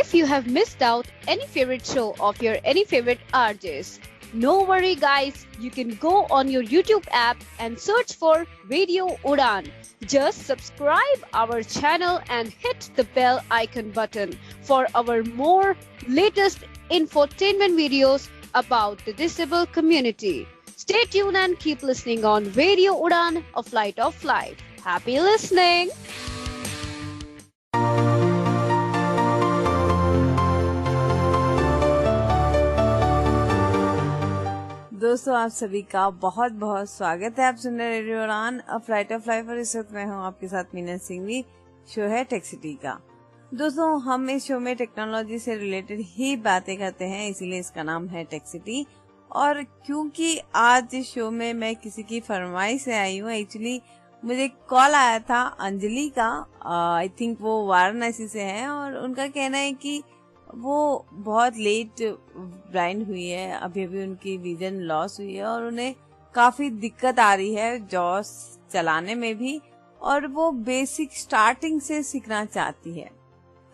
if you have missed out any favorite show of your any favorite RJs. No worry guys, you can go on your YouTube app and search for Radio Udan. Just subscribe our channel and hit the bell icon button for our more latest infotainment videos about the disabled community. Stay tuned and keep listening on Radio Udan, a flight of life. Happy listening! दोस्तों, आप सभी का बहुत बहुत स्वागत है। आप सुन रहे रेडियो उड़ान अ फ्लाइट ऑफ लाइफ और इस वक्त मैं हूँ आपके साथ मीना सिंघवी। शो है टेक सिटी का। दोस्तों, हम इस शो में टेक्नोलॉजी से रिलेटेड ही बातें करते हैं, इसीलिए इसका नाम है टेक सिटी। और क्योंकि आज इस शो में मैं किसी की फरमाइश से आई हूँ, एक्चुअली मुझे कॉल आया था अंजलि का। आई थिंक वो वाराणसी से है और उनका कहना है कि वो बहुत लेट ब्लाइंड हुई है, अभी अभी उनकी विजन लॉस हुई है और उन्हें काफी दिक्कत आ रही है जॉस चलाने में भी, और वो बेसिक स्टार्टिंग से सीखना चाहती है।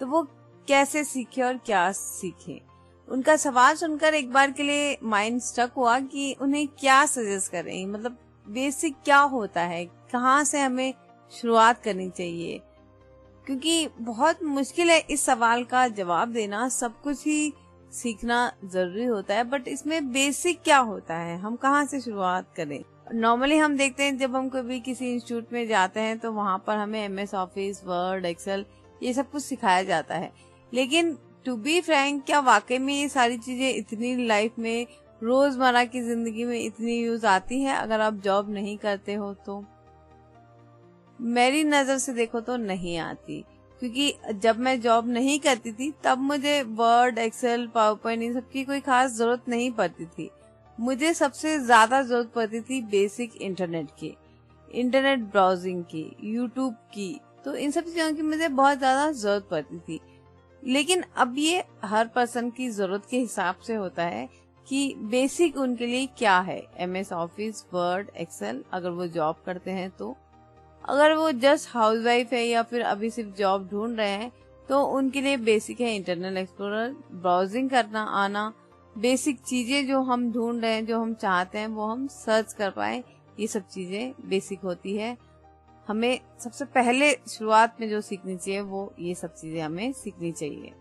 तो वो कैसे सीखे और क्या सीखे, उनका सवाल सुनकर एक बार के लिए माइंड स्टक हुआ कि उन्हें क्या सजेस्ट करें। मतलब बेसिक क्या होता है, कहाँ से हमें शुरुआत करनी चाहिए, क्योंकि बहुत मुश्किल है इस सवाल का जवाब देना। सब कुछ ही सीखना जरूरी होता है, बट इसमें बेसिक क्या होता है, हम कहाँ से शुरुआत करें। नॉर्मली हम देखते हैं जब हम कभी किसी इंस्टीट्यूट में जाते हैं तो वहाँ पर हमें एमएस ऑफिस, वर्ड, एक्सेल ये सब कुछ सिखाया जाता है। लेकिन टू बी फ्रैंक, क्या वाकई में ये सारी चीजें इतनी लाइफ में, रोजमर्रा की जिंदगी में इतनी यूज आती है अगर आप जॉब नहीं करते हो तो? मेरी नजर से देखो तो नहीं आती, क्योंकि जब मैं जॉब नहीं करती थी तब मुझे वर्ड, एक्सेल, पावर पॉइंट इन सब की कोई खास जरूरत नहीं पड़ती थी। मुझे सबसे ज्यादा जरूरत पड़ती थी बेसिक इंटरनेट की, इंटरनेट ब्राउजिंग की, यूट्यूब की। तो इन सब चीजों की मुझे बहुत ज्यादा जरूरत पड़ती थी। लेकिन अब ये हर पर्सन की जरूरत के हिसाब से होता है कि बेसिक उनके लिए क्या है। एमएस ऑफिस, वर्ड, एक्सेल अगर वो जॉब करते हैं तो, अगर वो जस्ट हाउसवाइफ है या फिर अभी सिर्फ जॉब ढूंढ रहे हैं तो उनके लिए बेसिक है इंटरनेट एक्सप्लोरर, ब्राउजिंग करना आना, बेसिक चीजें जो हम ढूंढ रहे हैं, जो हम चाहते हैं वो हम सर्च कर पाए, ये सब चीजें बेसिक होती है। हमें सबसे पहले शुरुआत में जो सीखनी चाहिए वो ये सब चीजें हमें सीखनी चाहिए।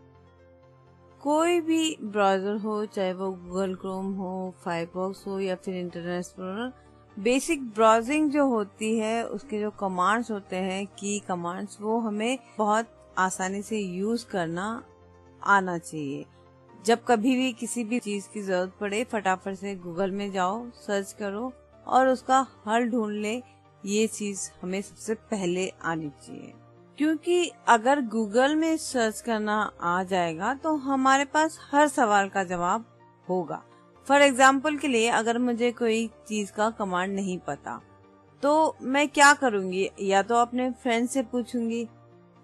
कोई भी ब्राउजर हो, चाहे वो गूगल क्रोम हो, फायरफॉक्स हो या फिर इंटरनेट एक्सप्लोरर, बेसिक ब्राउजिंग जो होती है उसके जो कमांड्स होते हैं, की कमांड्स, वो हमें बहुत आसानी से यूज करना आना चाहिए। जब कभी भी किसी भी चीज की जरूरत पड़े, फटाफट से गूगल में जाओ, सर्च करो और उसका हल ढूंढ ले। ये चीज हमें सबसे पहले आनी चाहिए, क्योंकि अगर गूगल में सर्च करना आ जाएगा तो हमारे पास हर सवाल का जवाब होगा। फॉर एग्जाम्पल के लिए, अगर मुझे कोई चीज का कमांड नहीं पता तो मैं क्या करूंगी, या तो अपने फ्रेंड से पूछूंगी,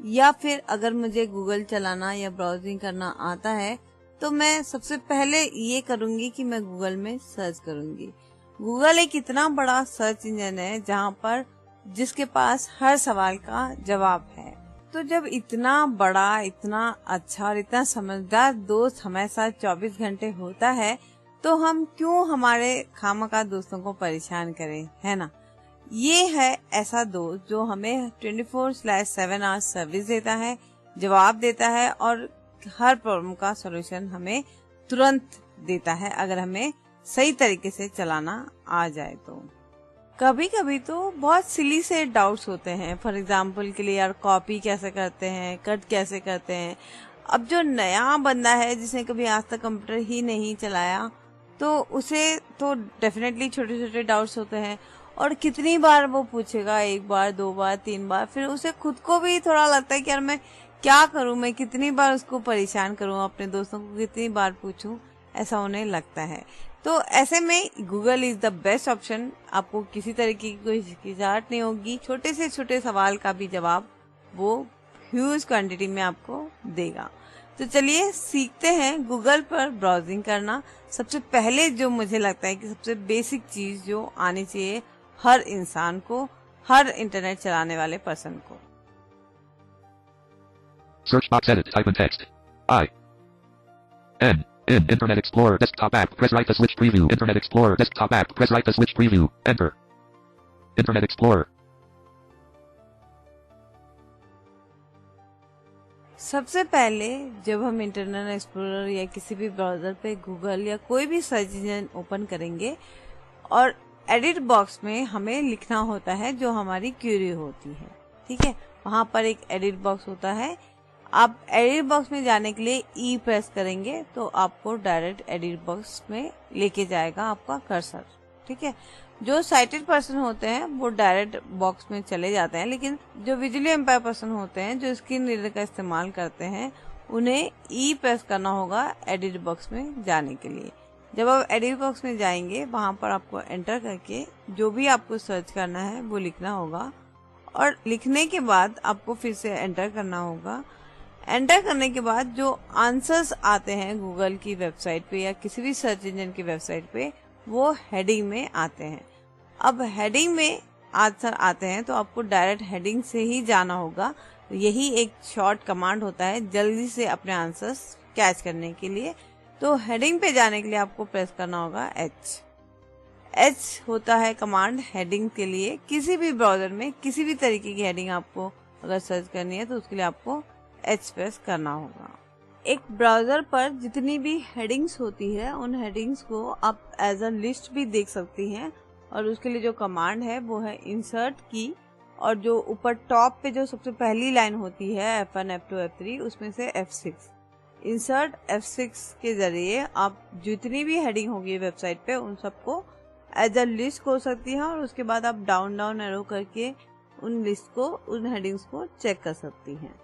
या फिर अगर मुझे गूगल चलाना या ब्राउजिंग करना आता है तो मैं सबसे पहले ये करूंगी कि मैं गूगल में सर्च करूंगी। गूगल एक इतना बड़ा सर्च इंजन है जहाँ पर जिसके पास हर सवाल का जवाब है। तो जब इतना बड़ा, इतना अच्छा और इतना समझदार दोस्त हमारे साथ 24 घंटे होता है तो हम क्यों हमारे खामखा दोस्तों को परेशान करें, है ना। ये है ऐसा दोस्त जो हमें 24/7 आवर्स सर्विस देता है, जवाब देता है और हर प्रॉब्लम का सॉल्यूशन हमें तुरंत देता है, अगर हमें सही तरीके से चलाना आ जाए तो। कभी कभी तो बहुत सिली से डाउट्स होते हैं। फॉर एग्जाम्पल के लिए, यार कॉपी कैसे करते हैं, कट कैसे करते हैं। अब जो नया बंदा है जिसने कभी आज तक कंप्यूटर ही नहीं चलाया, तो उसे तो डेफिनेटली छोटे छोटे डाउट्स होते हैं, और कितनी बार वो पूछेगा, 1 बार, 2 बार, 3 बार, फिर उसे खुद को भी थोड़ा लगता है कि यार मैं क्या करूं, मैं कितनी बार उसको परेशान करूं, अपने दोस्तों को कितनी बार पूछूं, ऐसा उन्हें लगता है। तो ऐसे में Google is the best option. आपको किसी तरह की कोई हिचकिचाहट नहीं होगी, छोटे से छोटे सवाल का भी जवाब वो ह्यूज क्वांटिटी में आपको देगा। तो चलिए सीखते हैं गूगल पर ब्राउजिंग करना। सबसे पहले जो मुझे लगता है कि सबसे बेसिक चीज जो आनी चाहिए हर इंसान को, हर इंटरनेट चलाने वाले पर्सन को। Search box edit, type in text. I, N. In Internet Explorer desktop app. Press right to switch preview. Internet Explorer desktop app. Press right to switch preview. Enter. Internet Explorer. सबसे पहले जब हम internet explorer या किसी भी browser पे Google या कोई भी सर्च इंजन ओपन करेंगे और एडिट बॉक्स में हमें लिखना होता है जो हमारी क्वेरी होती है, ठीक है। वहां पर एक एडिट बॉक्स होता है। आप एडिट बॉक्स में जाने के लिए ई प्रेस करेंगे तो आपको डायरेक्ट एडिट बॉक्स में लेके जाएगा आपका कर्सर, ठीक है। जो साइटेड पर्सन होते हैं वो डायरेक्ट बॉक्स में चले जाते हैं, लेकिन जो विजुअली एम्पायर पर्सन होते हैं जो स्क्रीन रीडर का इस्तेमाल करते हैं उन्हें ई प्रेस करना होगा एडिट बॉक्स में जाने के लिए। जब आप एडिट बॉक्स में जाएंगे वहां पर आपको एंटर करके जो भी आपको सर्च करना है वो लिखना होगा और लिखने के बाद आपको फिर से एंटर करना होगा। एंटर करने के बाद जो आंसर्स आते हैं गूगल की वेबसाइट पे या किसी भी सर्च इंजन की वेबसाइट पे वो हेडिंग में आते हैं। अब हेडिंग में आंसर आते हैं तो आपको डायरेक्ट हेडिंग से ही जाना होगा। यही एक शॉर्ट कमांड होता है जल्दी से अपने आंसर्स कैच करने के लिए। तो हेडिंग पे जाने के लिए आपको प्रेस करना होगा एच। एच होता है कमांड हेडिंग के लिए। किसी भी ब्राउजर में किसी भी तरीके की हेडिंग आपको अगर सर्च करनी है तो उसके लिए आपको एच प्रेस करना होगा। एक ब्राउजर पर जितनी भी हेडिंग्स होती है उन हेडिंग्स को आप एज अ लिस्ट भी देख सकती हैं और उसके लिए जो कमांड है वो है इंसर्ट की, और जो ऊपर टॉप पे जो सबसे पहली लाइन होती है F1, F2, F3 उसमें से F6। इंसर्ट F6 के जरिए आप जितनी भी हेडिंग होगी वेबसाइट पे उन सबको एज अ लिस्ट हो सकती है और उसके बाद आप डाउन डाउन एरो करके उन लिस्ट को उन हेडिंग्स को चेक कर सकती हैं।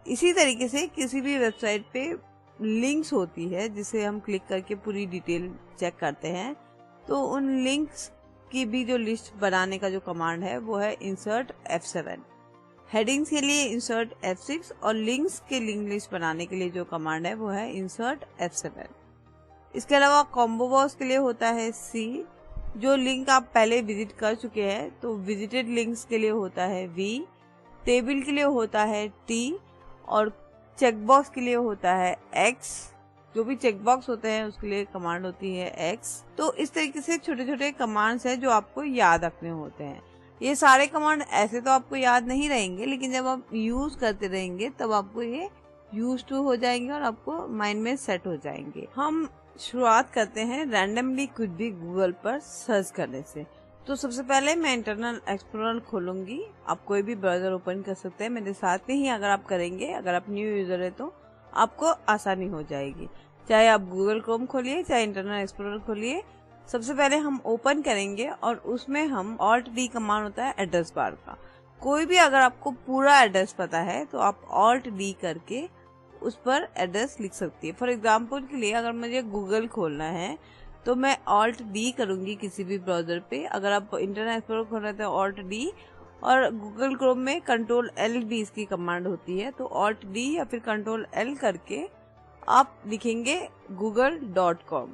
इसी तरीके से किसी भी वेबसाइट पे लिंक्स होती है जिसे हम क्लिक करके पूरी डिटेल चेक करते हैं, तो उन लिंक्स की भी जो लिस्ट बनाने का जो कमांड है वो है इंसर्ट F7। हेडिंग्स के लिए इंसर्ट F6 और लिंक्स के लिंक लिस्ट बनाने के लिए जो कमांड है वो है इंसर्ट F7। इसके अलावा कॉम्बो बॉक्स के लिए होता है C। जो लिंक आप पहले विजिट कर चुके हैं तो विजिटेड लिंक्स के लिए होता है V। टेबल के लिए होता है T और चेकबॉक्स के लिए होता है X। जो भी चेकबॉक्स होते हैं उसके लिए कमांड होती है X। तो इस तरीके से छोटे छोटे कमांड्स हैं जो आपको याद रखने होते हैं। ये सारे कमांड ऐसे तो आपको याद नहीं रहेंगे, लेकिन जब आप यूज करते रहेंगे तब आपको ये यूज टू हो जाएंगे और आपको माइंड में सेट हो जाएंगे। हम शुरुआत करते हैं रैंडमली कुछ भी गूगल पर सर्च करने से। तो सबसे पहले मैं इंटरनेट एक्सप्लोरर खोलूंगी। आप कोई भी ब्राउजर ओपन कर सकते हैं मेरे साथ में ही अगर आप करेंगे। अगर आप न्यू यूजर है तो आपको आसानी हो जाएगी। चाहे आप गूगल क्रोम खोलिए चाहे इंटरनेट एक्सप्लोरर खोलिए। सबसे पहले हम ओपन करेंगे और उसमें हम Alt D कमांड होता है एड्रेस बार का। कोई भी अगर आपको पूरा एड्रेस पता है तो आप Alt D करके उस पर एड्रेस लिख सकती है। फॉर एग्जाम्पल के लिए अगर मुझे गूगल खोलना है तो मैं Alt D करूंगी किसी भी ब्राउजर पे। अगर आप इंटरनेट एक्सप्लोरर खोल रहे हैं Alt D, और गूगल क्रोम में Ctrl L भी इसकी कमांड होती है। तो Alt D या फिर Ctrl L करके आप लिखेंगे google.com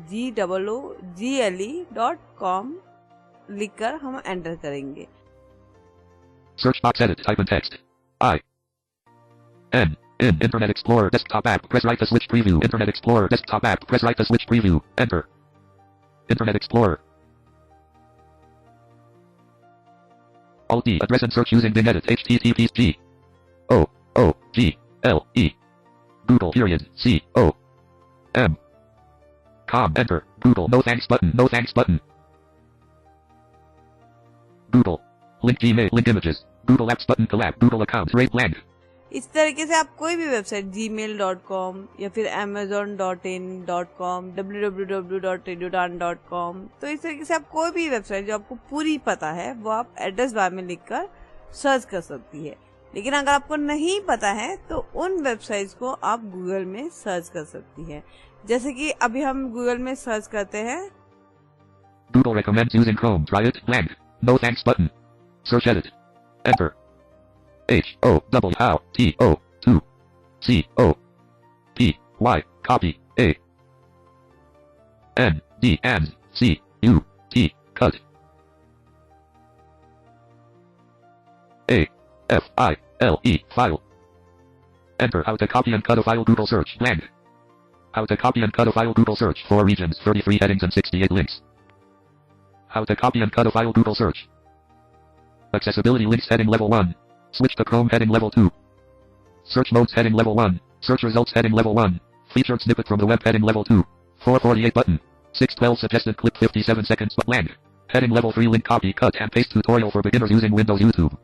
google.com लिखकर हम एंटर करेंगे। Search box edit. Type in text. I. N. In Internet Explorer desktop app. Press right to switch preview. Internet Explorer desktop app. Press right to switch preview. Enter. Internet Explorer. Alt D. Address and search using Bing Edit. HTTP O O G L E. Google period C O M. Com. Enter. Google. No thanks button. No thanks button. Google. Link Gmail. Link images. Google Apps button collab. Google account. Rate blank. इस तरीके से आप कोई भी website gmail.com या फिर amazon.in.com www.radiodan.com, तो इस तरीके से आप कोई भी वेबसाइट जो आपको पूरी पता है वो आप एड्रेस बार में लिखकर सर्च कर सकती है। लेकिन अगर आपको नहीं पता है तो उन वेबसाइट्स को आप गूगल में सर्च कर सकती है। जैसे कि अभी हम गूगल में सर्च करते हैं Google recommends using Chrome. Try it. Blank. No thanks button. Search edit. Enter. H O W L T O 2 C O P Y copy A N D and C U T cut A F I L E file. Enter how to copy and cut a file. Google search blank. How to copy and cut a file Google search. 4 regions, 33 headings and 68 links. How to copy and cut a file Google search. Accessibility links heading level 1. Switch to Chrome heading level 2. Search modes heading level 1. Search results heading level 1. Featured snippet from the web heading level 2. 448 button. 612 suggested clip 57 seconds but blank. Heading level 3 link copy cut and paste tutorial for beginners using Windows YouTube.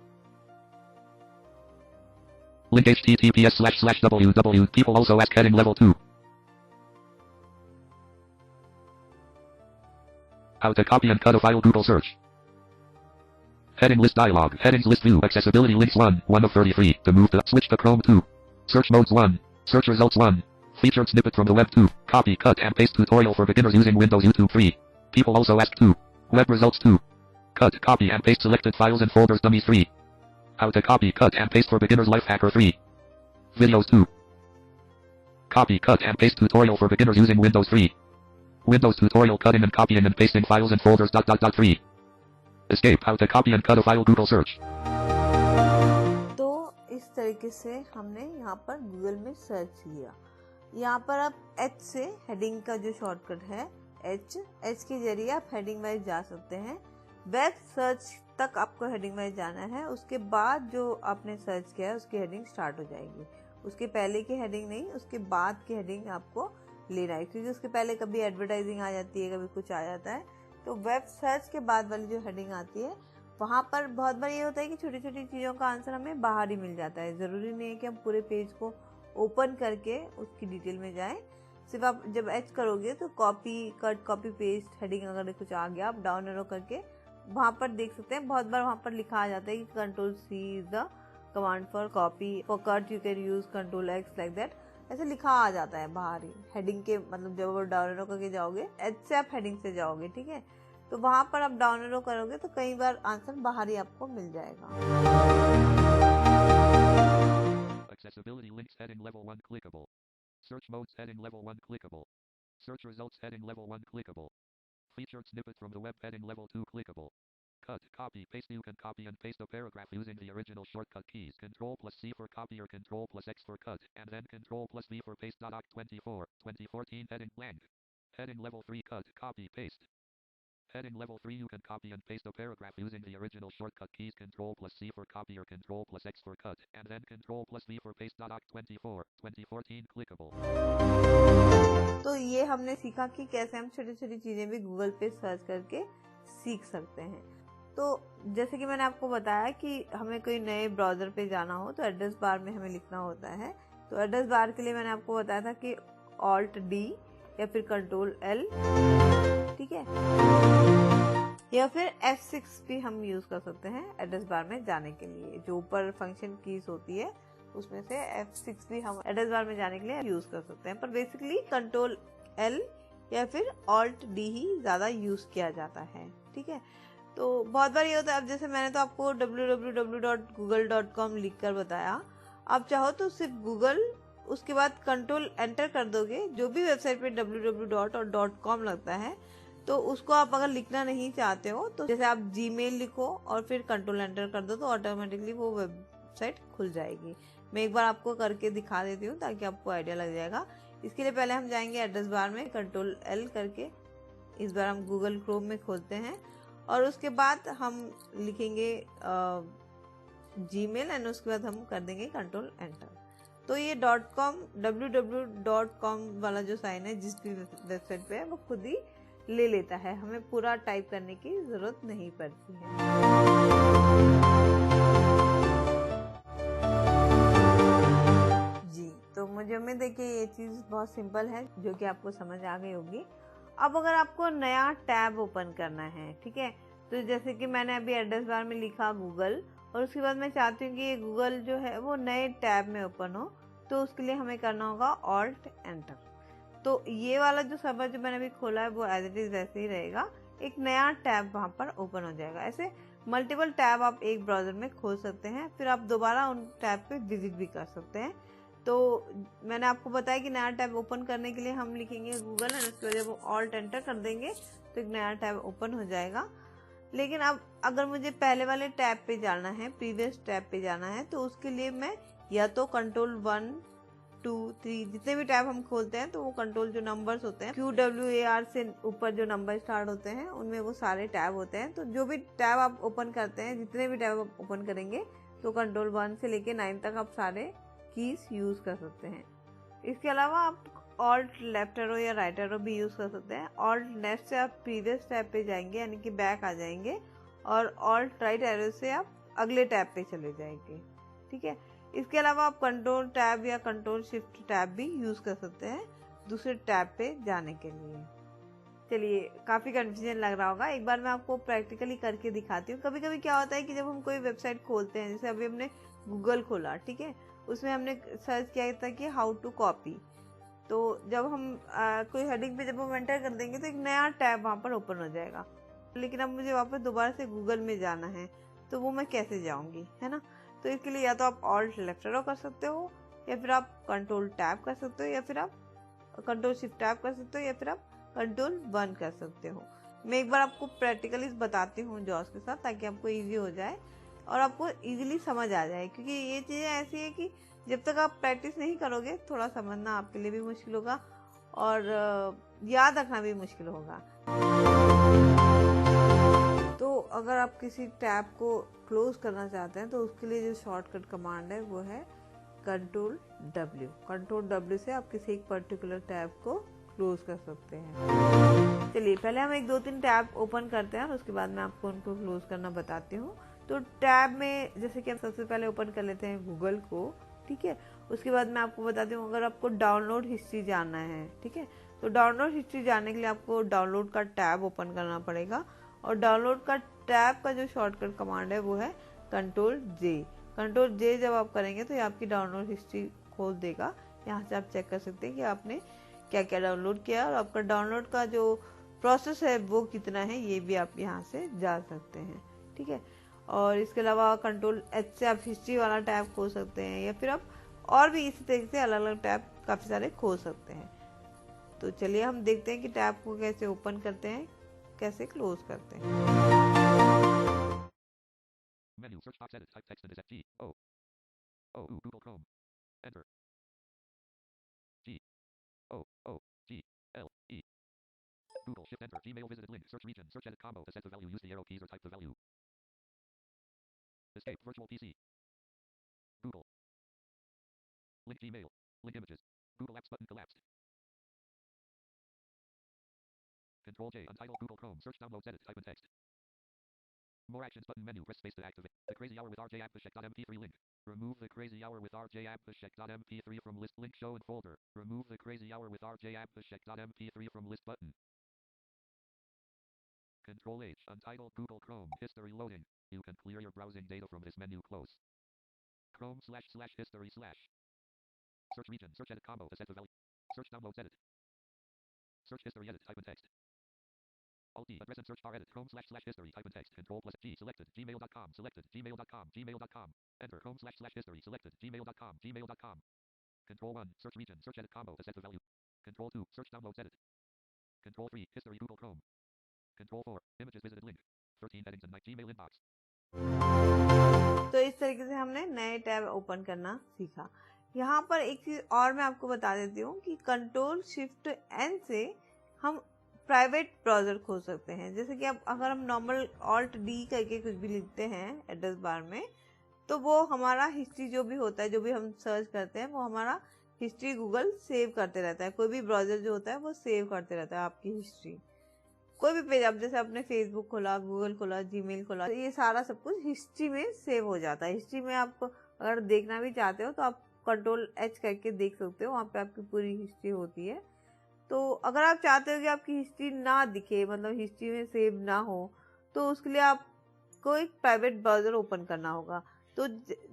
Link https://www. People also ask heading level 2. How to copy and cut a file Google search. Heading list dialog. Headings list view. Accessibility links 1 of 33. To move to switch to Chrome 2. Search modes 1. Search results 1. Featured snippet from the web 2. Copy, cut and paste tutorial for beginners using Windows YouTube 3. People also ask 2. Web results 2. Cut, copy and paste selected files and folders dummies 3. How to copy, cut and paste for beginners Lifehacker 3. Videos 2. Copy, cut and paste tutorial for beginners using Windows 3. Windows tutorial cutting and copying and pasting files and folders ... 3. Escape, how to copy and cut a file Google search. तो इस तरीके से हमने यहाँ पर Google में search किया। यहाँ पर आप H से हेडिंग का जो शॉर्टकट है H के जरिए आप हेडिंग वाइज जा सकते हैं। वेब सर्च तक आपको हेडिंग वाइज जाना है, उसके बाद जो आपने सर्च किया है उसकी हेडिंग स्टार्ट हो जाएगी। उसके पहले की हेडिंग नहीं, उसके बाद की हेडिंग आपको लेना है, क्योंकि उसके पहले कभी एडवर्टाइजिंग आ जाती है, कभी कुछ आ जाता है। तो वेब सर्च के बाद वाली जो हेडिंग आती है वहाँ पर बहुत बार ये होता है कि छोटी छोटी चीज़ों का आंसर हमें बाहर ही मिल जाता है। ज़रूरी नहीं है कि हम पूरे पेज को ओपन करके उसकी डिटेल में जाएं। सिर्फ आप जब एच करोगे तो copy cut copy paste heading अगर कुछ आ गया आप डाउन एरो करके वहाँ पर देख सकते हैं। बहुत बार वहाँ पर लिखा आ जाता है कि Ctrl+C is the command for copy, for cut you can use Ctrl+X like that, ऐसे लिखा आ जाता है बाहर ही हेडिंग के। मतलब जब आप डाउन एरो करके जाओगे एच से आप हेडिंग से जाओगे, ठीक है, तो वहां पर आप डाउन एरो करोगे तो कई बार आंसर बाहर ही आपको मिल जाएगा। Accessibility links heading level 1 clickable. Search modes heading level 1 clickable. Search results heading level 1 clickable. Featured snippet from the web heading level 2 clickable. Cut, copy, paste. You can copy and paste a paragraph using the original shortcut keys. Ctrl+C for copy or Ctrl+X for cut, and then Ctrl+V for paste. 24, 2014 heading blank. Heading level 3 cut, copy, paste. Heading level 3 you can copy and paste a paragraph using the original shortcut keys. Ctrl+C for copy or Ctrl+X for cut, and then Ctrl+V for paste. 24, 2014 clickable. तो ये हमने सीखा कि कैसे हम छोटी छोटी चीजें भी गूगल पे सर्च करके सीख सकते हैं। तो जैसे कि मैंने आपको बताया कि हमें कोई नए ब्राउजर पे जाना हो तो एड्रेस बार में हमें लिखना होता है। तो एड्रेस बार के लिए मैंने आपको बताया था कि Alt+D या फिर Ctrl+L, ठीक है, या फिर F6 भी हम यूज कर सकते हैं एड्रेस बार में जाने के लिए। जो ऊपर फंक्शन कीज होती है उसमें से F6 भी हम एड्रेस बार में जाने के लिए यूज कर सकते हैं, पर बेसिकली Ctrl+L या फिर Alt+D ही ज्यादा यूज किया जाता है, ठीक है। तो बहुत बार ये होता है, अब जैसे मैंने तो आपको www.google.com लिख कर बताया, आप चाहो तो सिर्फ गूगल उसके बाद कंट्रोल एंटर कर दोगे। जो भी वेबसाइट पे www और .com लगता है तो उसको आप अगर लिखना नहीं चाहते हो तो जैसे आप जीमेल लिखो और फिर कंट्रोल एंटर कर दो तो ऑटोमेटिकली वो वेबसाइट खुल जाएगी। मैं एक बार आपको करके दिखा देती हूँ ताकि आपको आइडिया लग जाएगा। इसके लिए पहले हम जाएंगे एड्रेस बार में, Ctrl+L करके इस बार हम गूगल क्रोम में खोलते हैं और उसके बाद हम लिखेंगे जीमेल एंड उसके बाद हम कर देंगे कंट्रोल एंटर। तो ये .com www.com वाला जो साइन है जिस भी वेबसाइट पे है वो खुद ही ले लेता है, हमें पूरा टाइप करने की जरूरत नहीं पड़ती है। जी, तो मुझे उम्मीद है कि ये चीज बहुत सिंपल है जो कि आपको समझ आ गई होगी। अब अगर आपको नया टैब ओपन करना है, ठीक है, तो जैसे कि मैंने अभी एड्रेस बार में लिखा गूगल और उसके बाद मैं चाहती हूँ कि ये गूगल जो है वो नए टैब में ओपन हो, तो उसके लिए हमें करना होगा Alt एंटर। तो ये वाला जो सर्वर जो मैंने अभी खोला है वो एज इट इज वैसे ही रहेगा, एक नया टैब वहां पर ओपन हो जाएगा। ऐसे मल्टीपल टैब आप एक ब्राउजर में खोल सकते हैं, फिर आप दोबारा उन टैब पे विजिट भी कर सकते हैं। तो मैंने आपको बताया कि नया टैब ओपन करने के लिए हम लिखेंगे गूगल एंड उसके बाद जब Alt एंटर कर देंगे तो एक नया टैब ओपन हो जाएगा। लेकिन अब अगर मुझे पहले वाले टैब पे जाना है, प्रीवियस टैब पे जाना है, तो उसके लिए मैं या तो Ctrl+1 2, 3 जितने भी टैब हम खोलते हैं तो वो कंट्रोल जो नंबर्स होते हैं QWAR से ऊपर जो नंबर स्टार्ट होते हैं उनमें वो सारे टैब होते हैं। तो जो भी टैब आप ओपन करते हैं, जितने भी टैब आप ओपन करेंगे तो कंट्रोल 1 से लेके 9 तक आप सारे कीज यूज कर सकते हैं। इसके अलावा आप ऑल्ट लेफ्ट एरो या राइट एरो भी यूज कर सकते हैं। ऑल्ट लेफ्ट से आप प्रीवियस टैब पे जाएंगे यानी कि बैक आ जाएंगे, और ऑल्ट राइट एरो से आप अगले टैब पे चले जाएंगे। ठीक है, इसके अलावा आप कंट्रोल टैब या कंट्रोल शिफ्ट टैब भी यूज कर सकते हैं दूसरे टैब पे जाने के लिए। चलिए, काफी कंफ्यूजन लग रहा होगा, एक बार मैं आपको प्रैक्टिकली करके दिखाती हूँ। कभी कभी क्या होता है कि जब हम कोई वेबसाइट खोलते हैं, जैसे अभी हमने गूगल खोला, ठीक है, उसमें हमने सर्च किया था कि हाउ टू कॉपी। तो जब हम कोई हेडिंग पे जब हम एंटर कर देंगे तो एक नया टैब वहां पर ओपन हो जाएगा, लेकिन अब मुझे वापस दोबारा से गूगल में जाना है, तो वो मैं कैसे जाऊंगी, है ना। तो इसके लिए या तो आप ऑल्ट लेफ्ट एरो कर सकते हो, या फिर आप कंट्रोल टैब कर सकते हो, या फिर आप कंट्रोल शिफ्ट टैब कर सकते हो, या फिर आप कंट्रोल 1 कर सकते हो। मैं एक बार आपको प्रैक्टिकली बताती हूँ जॉस के साथ, ताकि आपको इजी हो जाए और आपको इजीली समझ आ जाए, क्योंकि ये चीज़ें ऐसी है कि जब तक आप प्रैक्टिस नहीं करोगे थोड़ा समझना आपके लिए भी मुश्किल होगा और याद रखना भी मुश्किल होगा। तो अगर आप किसी टैब को क्लोज करना चाहते हैं तो उसके लिए जो शॉर्टकट कमांड है वो है कंट्रोल W। कंट्रोल W से आप किसी एक पर्टिकुलर टैब को क्लोज कर सकते हैं। चलिए, पहले हम 1-2-3 टैब ओपन करते हैं और उसके बाद मैं आपको उनको क्लोज करना बताती हूँ। तो टैब में जैसे कि हम सबसे पहले ओपन कर लेते हैं गूगल को, ठीक है। उसके बाद मैं आपको बताती हूँ, अगर आपको डाउनलोड हिस्ट्री जानना है, ठीक है, तो डाउनलोड हिस्ट्री जानने के लिए आपको डाउनलोड का टैब ओपन करना पड़ेगा, और डाउनलोड का टैब का जो शॉर्टकट कमांड है वो है कंट्रोल J। कंट्रोल J जब आप करेंगे तो ये आपकी डाउनलोड हिस्ट्री खोल देगा। यहाँ से आप चेक कर सकते हैं कि आपने क्या क्या डाउनलोड किया, और आपका डाउनलोड का जो प्रोसेस है वो कितना है, ये भी आप यहाँ से जान सकते हैं, ठीक है। और इसके अलावा कंट्रोल H से आप हिस्ट्री वाला टैब खोल सकते हैं, या फिर आप और भी इसी तरीके से अलग अलग टैब काफ़ी सारे खोल सकते हैं। तो चलिए हम देखते हैं कि टैब को कैसे ओपन करते हैं, कैसे क्लोज करते हैं। Menu search box edit type text and is at G O O Google Chrome enter G O O G L E Google shift enter Gmail visited link search region search edit combo to set the value use the arrow keys or type the value escape virtual PC Google link Gmail link images Google apps button collapsed Control J untitled Google Chrome search downloads edit type in text more actions button menu press space to activate the crazy hour with RJ Abhishek.mp3 link remove the crazy hour with RJ Abhishek.mp3 from list link show and folder remove the crazy hour with RJ Abhishek.mp3 from list button Control H untitled Google Chrome history loading you can clear your browsing data from this menu close Chrome //history/ search region search edit combo to set the value search downloads edit search history edit type in text Alt D address and search bar edit Chrome //history type in text Control plus G selected gmail.com selected gmail.com enter Chrome //history selected gmail.com Control 1 search region search edit combo to set the value Control 2 search downloads edit Control 3 history Google Chrome Control 4 images visited link 13 headings in my Gmail inbox तो इस तरीके से हमने नए tab open करना सीखा। यहाँ पर एक चीज और मैं आपको बता देती हूँ कि कंट्रोल शिफ्ट N से हम प्राइवेट ब्राउजर खोल सकते हैं। जैसे कि अब अगर हम नॉर्मल ऑल्ट D करके कुछ भी लिखते हैं एड्रेस बार में, तो वो हमारा हिस्ट्री जो भी होता है, जो भी हम सर्च करते हैं, वो हमारा हिस्ट्री गूगल सेव करते रहता है। कोई भी ब्राउजर जो होता है वो सेव करते रहता है आपकी हिस्ट्री। कोई भी पेज, आप जैसे आपने फेसबुक खोला, गूगल खोला, जीमेल खोला, तो ये सारा सब कुछ हिस्ट्री में सेव हो जाता है। हिस्ट्री में आप अगर देखना भी चाहते हो तो आप कंट्रोल H करके देख सकते हो, वहाँ पे आपकी पूरी हिस्ट्री होती है। तो अगर आप चाहते हो कि आपकी हिस्ट्री ना दिखे, मतलब हिस्ट्री में सेव ना हो, तो उसके लिए आपको एक प्राइवेट ब्राउजर ओपन करना होगा। तो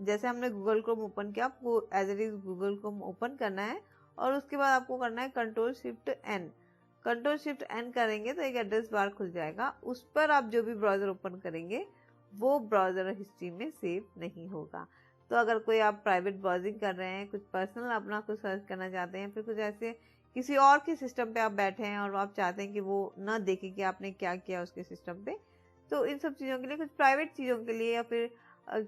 जैसे हमने गूगल क्रोम ओपन किया, आपको as it is Google Chrome open करना है, और उसके बाद आपको करना है control shift N। Control shift N करेंगे तो एक एड्रेस बार खुल जाएगा, उस पर आप जो भी ब्राउजर ओपन करेंगे वो ब्राउजर हिस्ट्री में सेव नहीं होगा। तो अगर कोई आप प्राइवेट ब्राउजिंग कर रहे हैं, कुछ पर्सनल अपना कुछ सर्च करना चाहते हैं, फिर कुछ ऐसे किसी और के सिस्टम पे आप बैठे हैं और आप चाहते हैं कि वो ना देखे कि आपने क्या किया उसके सिस्टम पे, तो इन सब चीज़ों के लिए, कुछ प्राइवेट चीज़ों के लिए या फिर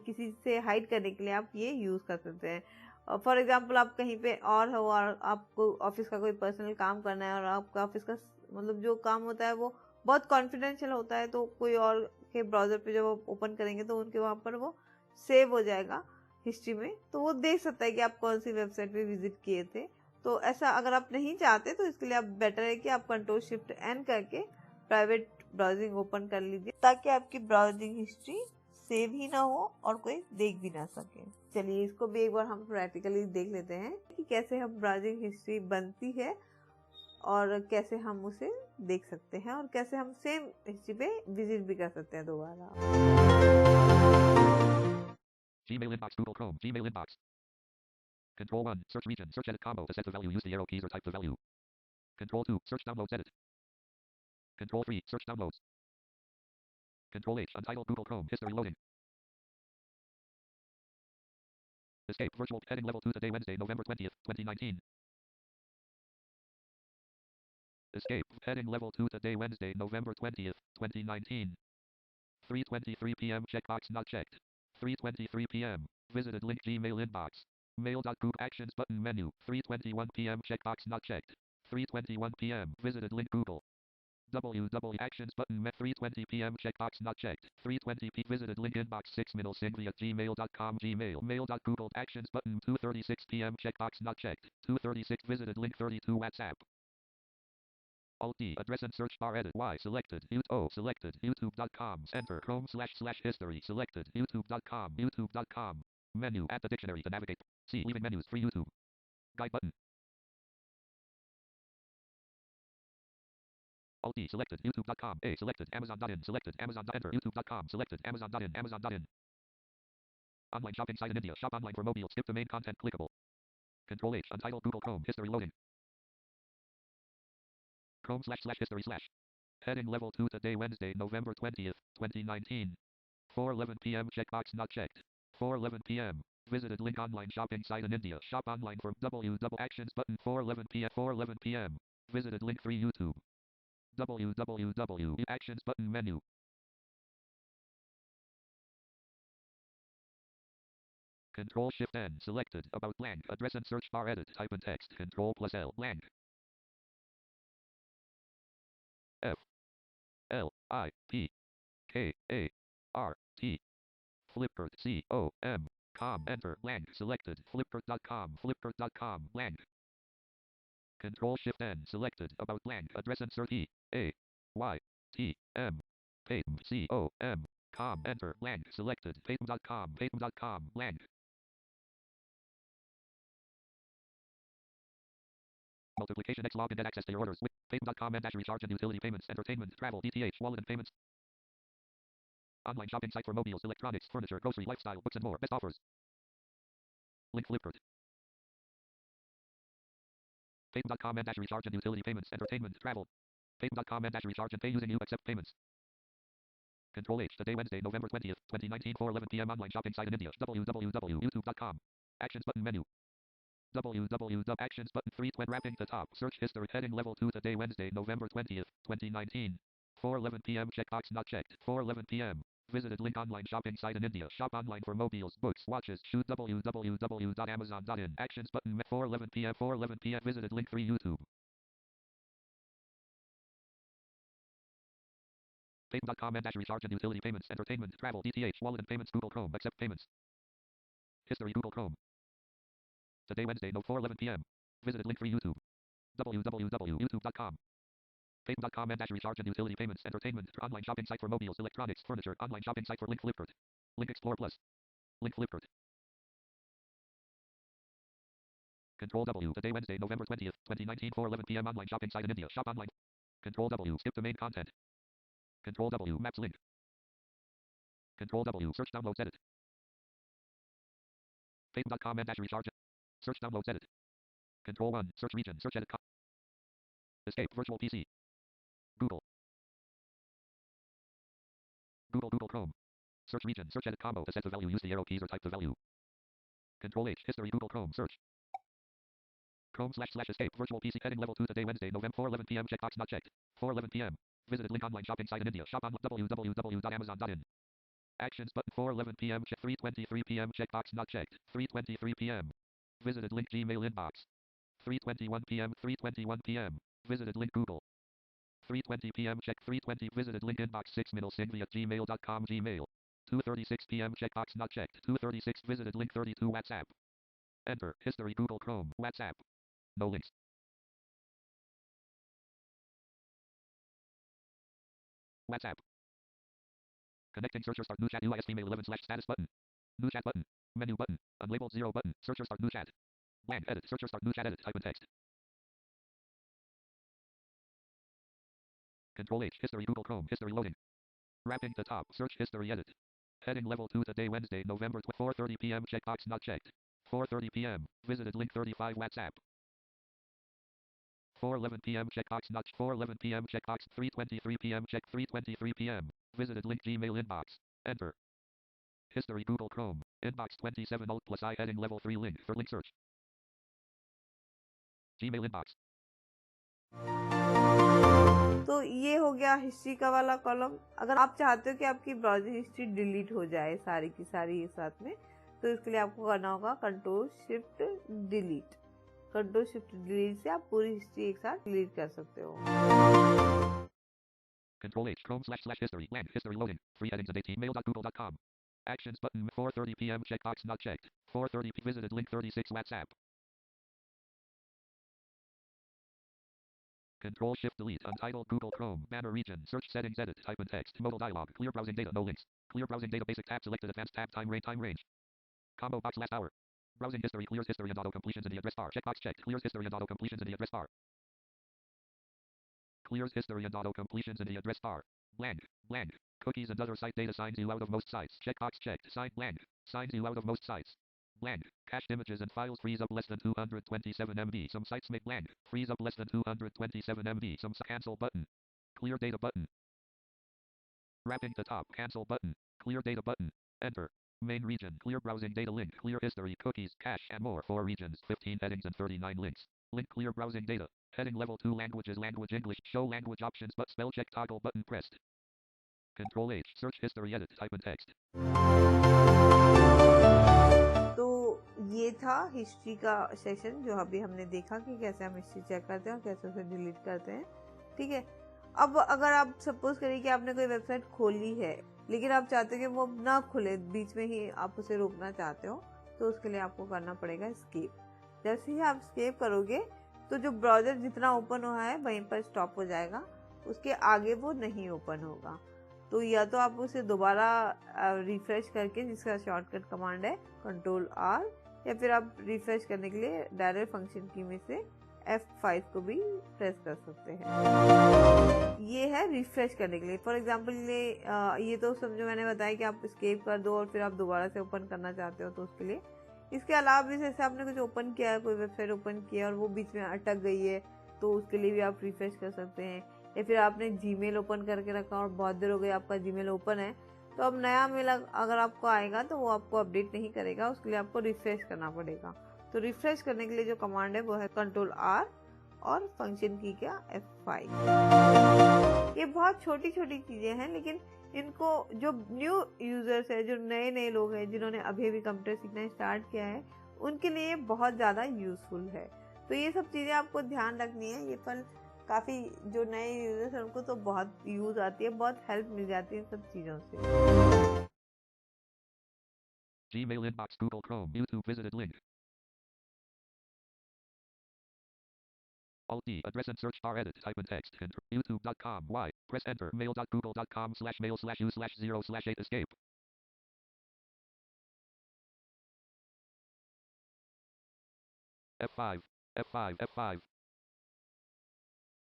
किसी से हाइड करने के लिए आप ये यूज़ कर सकते हैं। फॉर एग्जाम्पल आप कहीं पे और हो और आपको ऑफिस का कोई पर्सनल काम करना है और आपका ऑफिस का मतलब जो काम होता है वो बहुत कॉन्फिडेंशियल होता है, तो कोई और के ब्राउजर पे जब आप ओपन करेंगे तो उनके वहाँ पर वो सेव हो जाएगा हिस्ट्री में, तो वो देख सकता है कि आप कौन सी वेबसाइट पे विजिट किए थे। तो ऐसा अगर आप नहीं चाहते तो इसके लिए आप बेटर है कि आप कंट्रोल शिफ्ट एन करके प्राइवेट ब्राउजिंग ओपन कर लीजिए, ताकि आपकी ब्राउजिंग हिस्ट्री सेव ही ना हो और कोई देख भी ना सके। चलिए इसको भी एक बार हम प्रैक्टिकली देख लेते हैं कि कैसे हम ब्राउजिंग हिस्ट्री बनती है और कैसे हम उसे देख सकते हैं और कैसे हम सेम हिस्ट्री पे विजिट भी कर सकते हैं दोबारा। Gmail inbox, Google Chrome, Gmail inbox. Control 1, search region, search edit combo to set the value, use the arrow keys or type the value. Control 2, search downloads, edit. Control 3, search downloads. Control H, untitled Google Chrome, history loading. Escape, virtual, heading level 2 today, Wednesday, November 20th, 2019. Escape, heading level 2 today, Wednesday, November 20th, 2019. 3:23 p.m. checkbox not checked. 3:23 p.m. Visited link Gmail inbox. Mail.group actions button menu. 3:21 p.m. checkbox not checked. 3:21 p.m. Visited link Google. www actions button 3:20 p.m. checkbox not checked. 3:20 p. Visited link inbox 6 middle via gmail.com Gmail. Mail.google actions button 2:36 p.m. checkbox not checked. 2:36 visited link 32 WhatsApp. Alt D, address and search bar edit Y selected, O selected, youtube.com, enter, Chrome/history selected, youtube.com, menu, add the dictionary to navigate, C, leaving menus, free YouTube, guide button, Alt D selected, youtube.com, A selected, Amazon.in selected, Amazon, enter, youtube.com selected, Amazon.in, Amazon.in, online shopping site in India, shop online for mobile, skip to main content clickable, Control H, untitled Google Chrome, history loading, Chrome/history/, heading level 2 today, Wednesday, November 20th, 2019. 4:11 p.m. checkbox not checked. 4:11 p.m. Visited link online shopping site in India. Shop online for www actions button. 4:11 p.m. 4:11 p.m. Visited link 3 YouTube. www actions button menu. Control Shift N selected. About blank. Address and search bar edit. Type in text. Control plus L blank. F L I P K A R T. Flipkart C-O-M. Com. Enter. Blank. Selected. Flipkart.com. Flipkart.com. Blank. Control Shift N. Selected. About blank. Address insert E. A. Y. T. M. Paytm. C-O-M. Com. Enter. Blank. Selected. Paytm.com. Paytm.com. Blank. Multiplication X log and get access to your orders with Paytm.com and dash recharge and utility payments, entertainment, travel, DTH, wallet and payments. Online shopping site for mobiles, electronics, furniture, grocery, lifestyle, books and more. Best offers. Link Flipkart. Paytm.com and dash recharge and utility payments, entertainment, travel. Paytm.com and dash recharge and pay using you accept payments. Control H. Today, Wednesday, November 20th, 2019, 4:11 p.m. Online shopping site in India. www.youtube.com. Actions button menu. www. Actions button 3 when wrapping the top. Search history heading level 2 today, Wednesday, November 20th, 2019. 4:11 p.m. Checkbox not checked. 4:11 p.m. Visited link online shopping site in India. Shop online for mobiles, books, watches, shoes. www.amazon.in. Actions button 4:11 p.m. 4:11 p.m. Visited link 3 YouTube. Paytm.com and dash recharge and utility payments, entertainment, travel, DTH, wallet and payments, Google Chrome, accept payments. History, Google Chrome. Today, Wednesday, no 4:11 p.m. Visited link 3 YouTube. www.youtube.com. Paytm.com and dash recharge and utility payments, entertainment, online shopping site for mobiles, electronics, furniture, online shopping site for link Flipkart. Link Explore Plus. Link Flipkart. Control W. Today, Wednesday, November 20th, 2019, 4:11 p.m. Online shopping site in India. Shop online. Control W. Skip to main content. Control W. Maps link. Control W. Search downloads edit. Paytm.com and dash recharge. Search downloads edit. Control 1. Search region. Search edit. Escape. Virtual PC. Google. Google Chrome. Search region. Search edit combo to set the value. Use the arrow keys or type the value. Control H. History. Google Chrome. Search. Chrome/escape. Virtual PC. Heading level 2 today, Wednesday, November 4:11 p.m. Checkbox not checked. 4:11 p.m. Visited link online shopping site in India. Shop on www.amazon.in. Actions button 4:11 p.m. 3:23 p.m. Checkbox not checked. 3:23 p.m. Visited link Gmail inbox. 3:21 p.m. 3:21 p.m. Visited link Google. 3:20 p.m. Check 3:20. Visited link inbox 6 middlesingvi@gmail.com. Gmail. 2:36 p.m. Checkbox not checked. 2:36. Visited link 32. WhatsApp. Enter. History. Google Chrome. WhatsApp. No links. WhatsApp. Connecting searcher start new chat UIS email 11 slash status button. New chat button. Menu button. Unlabeled 0 button. Searcher start new chat. Blank edit. Searcher start new chat edit. Type in text. Control H. History. Google Chrome. History loading. Wrapping to top. Search history edit. Heading level 2 today Wednesday November 4:30 p.m. Checkbox not checked. 4:30 p.m. Visited link 35 WhatsApp. 4:11 p.m. Checkbox not 4:11 p.m. Checkbox 3:23 p.m. Check 3:23 p.m. Visited link Gmail inbox. Enter. History Google Chrome. Inbox 27 Alt plus I heading level 3 link for link search. Gmail inbox. तो ये हो गया history का वाला column. अगर आप चाहते हो कि आपकी ब्राउजिंग हिस्ट्री डिलीट हो जाए सारी की सारी एक साथ में, तो इसके लिए आपको करना होगा control shift delete. Control shift delete से आप पूरी हिस्ट्री एक साथ डिलीट कर सकते हो। Control H Chrome//history blank history loading 3 headings and 18 mail.google.com. Actions button 4:30 p.m. checkbox not checked. 4:30 p. Visited link 36 WhatsApp. Control Shift Delete untitled Google Chrome banner region search settings edit type in text modal dialog clear browsing data no links clear browsing data basic tab selected advanced tab time range combo box last hour browsing history clears history and auto completions in the address bar checkbox checked clears history and auto completions in the address bar clears history and auto completions in the address bar blank cookies and other site data signs you out of most sites checkbox checked sign blank signs you out of most sites blank cached images and files freeze up less than 227 MB some sites make blank freeze up less than 227 MB some cancel button clear data button wrapping to top cancel button clear data button enter main region clear browsing data link clear history cookies cache and more 4 regions 15 headings and 39 links link clear browsing data heading level 2 languages language English show language options but spell check toggle button pressed control H search history edit type in text तो ये था history का session जो अभी हमने देखा कि कैसे हम हिस्ट्री चेक करते हैं और कैसे उसे डिलीट करते हैं। ठीक है, अब अगर आप सपोज करिए कि आपने कोई वेबसाइट खोली है लेकिन आप चाहते हो कि वो ना खुले, बीच में ही आप उसे रोकना चाहते हो, तो उसके लिए आपको करना पड़ेगा एस्केप। जैसे ही आप एस्केप करोगे तो जो ब्राउजर जितना ओपन हुआ है वहीं पर स्टॉप हो जाएगा, उसके आगे वो नहीं ओपन होगा। तो या तो आप उसे दोबारा रिफ्रेश करके, जिसका शॉर्टकट कमांड है कंट्रोल आर, या फिर आप रिफ्रेश करने के लिए डायरेक्ट फंक्शन की में से F5 को भी प्रेस कर सकते हैं। ये है रिफ्रेश करने के लिए। फॉर एग्जांपल ये तो समझो मैंने बताया कि आप एस्केप कर दो और फिर आप दोबारा से ओपन करना चाहते हो तो उसके लिए। इसके अलावा भी जैसे आपने कुछ ओपन किया है, कोई वेबसाइट ओपन किया और वो बीच में अटक गई है, तो उसके लिए भी आप रिफ्रेश कर सकते हैं। या फिर आपने जीमेल ओपन करके रखा और बहुत देर हो गई आपका जीमेल ओपन है, तो अब नया मेल अगर आपको आएगा तो वो आपको अपडेट नहीं करेगा, उसके लिए आपको रिफ्रेश करना पड़ेगा। तो रिफ्रेश करने के लिए जो कमांड है वो है कंट्रोल आर और फंक्शन की क्या F5। ये बहुत छोटी छोटी चीजें हैं, लेकिन इनको जो न्यू यूजर्स है, जो नए नए लोग हैं जिन्होंने अभी अभी कंप्यूटर सीखना स्टार्ट किया है, उनके लिए बहुत ज़्यादा यूजफुल है। तो ये सब चीज़ें आपको ध्यान रखनी है। ये पर काफ़ी जो नए यूजर्स हैं उनको तो बहुत यूज़ आती है, बहुत हेल्प मिल जाती है इन सब चीज़ों से। Gmail inbox Google Chrome YouTube visited link Alt D address and search bar edit type in text youtube.com y press enter mail.google.com/mail/u/0/8 escape F5 F5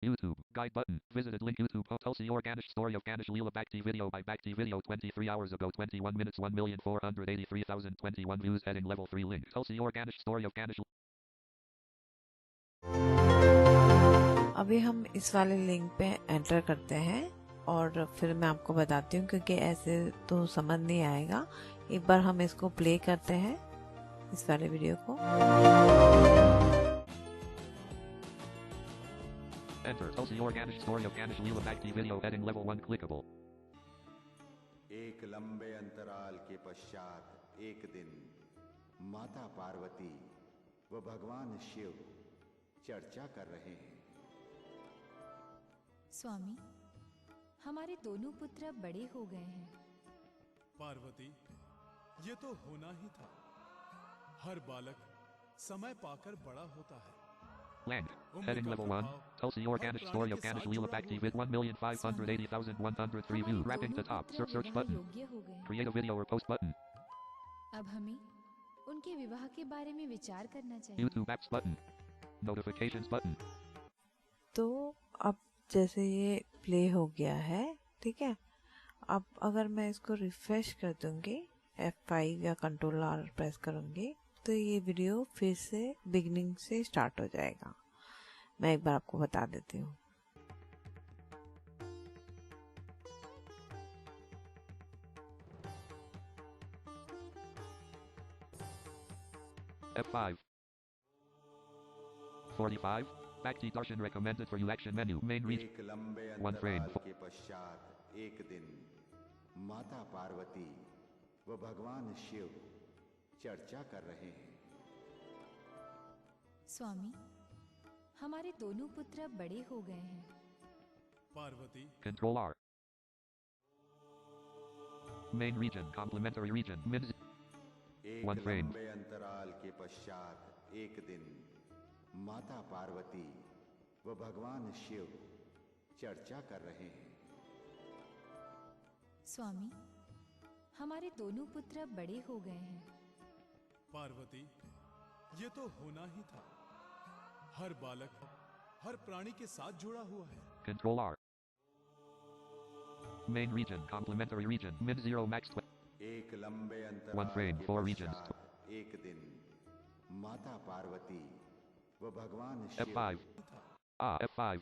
YouTube guide button visited link YouTube Tulsi Organish story of Ganesh Leela Bhakti video by Bhakti video 23 hours ago 21 minutes 1,483,021 views heading level 3 link Tulsi Organish story of Ganesh अभी हम इस वाले link पे enter करते हैं और फिर मैं आपको बताती हूँ, क्योंकि ऐसे तो समझ नहीं आएगा। एक बार हम इसको प्ले करते हैं, इस वाले वीडियो को। Enter Tulsi Organish story of Ganesh Leela Bhakti video heading level 1 clickable एक लंबे अंतराल के पश्चात एक दिन माता पार्वती व भगवान शिव चर्चा कर रहे हैं। स्वामी, हमारे दोनों पुत्र अब बड़े हो गए हैं। पार्वती, ये तो होना ही था। हर बालक समय पाकर बड़ा होता है। Land. उम्र Heading का level 1. प्रभाव Tulsi हर Organic प्राणी Story के of Ganesh साथ Leela जुड़ा Bhakti हुआ with 1,580,103 हमारे views. Wrapping दोनों to top. पुत्र Search विवाह button. योग्य हो गए हैं। Create a video or post button. अब हमें उनके विवाह के बारे में विचार करना चाहिए। YouTube apps button. Notifications button. तो अब जैसे ये प्ले हो गया है, ठीक है, अब अगर मैं इसको रिफ्रेश कर दूंगी, F5 या कंट्रोल R प्रेस करूंगी, तो ये वीडियो फिर से बिगनिंग से स्टार्ट हो जाएगा। मैं एक बार आपको बता देती हूँ। F5. 45. Bhakti Darshan recommended for you action menu. Main region. एक लंबे One frame. अंतराल के पश्चात एक दिन माता पार्वती व भगवान शिव चर्चा कर रहे हैं। स्वामी, हमारे दोनों पुत्र अब बड़े हो गए हैं। Parvati, Control R. Main region. Complementary region. Min. एक One frame. लंबे अंतराल के पश्चात एक दिन माता पार्वती व भगवान शिव चर्चा कर रहे हैं। स्वामी, हमारे दोनों पुत्र अब बड़े हो गए हैं। पार्वती, ये तो होना ही था। हर बालक हर प्राणी के साथ जुड़ा हुआ है। Control R. Main region. Complementary region. Min 0 max. एक लंबे One अंतराल frame. के 4 regions. पश्चात एक दिन माता पार्वती व भगवान शिव F5. F5.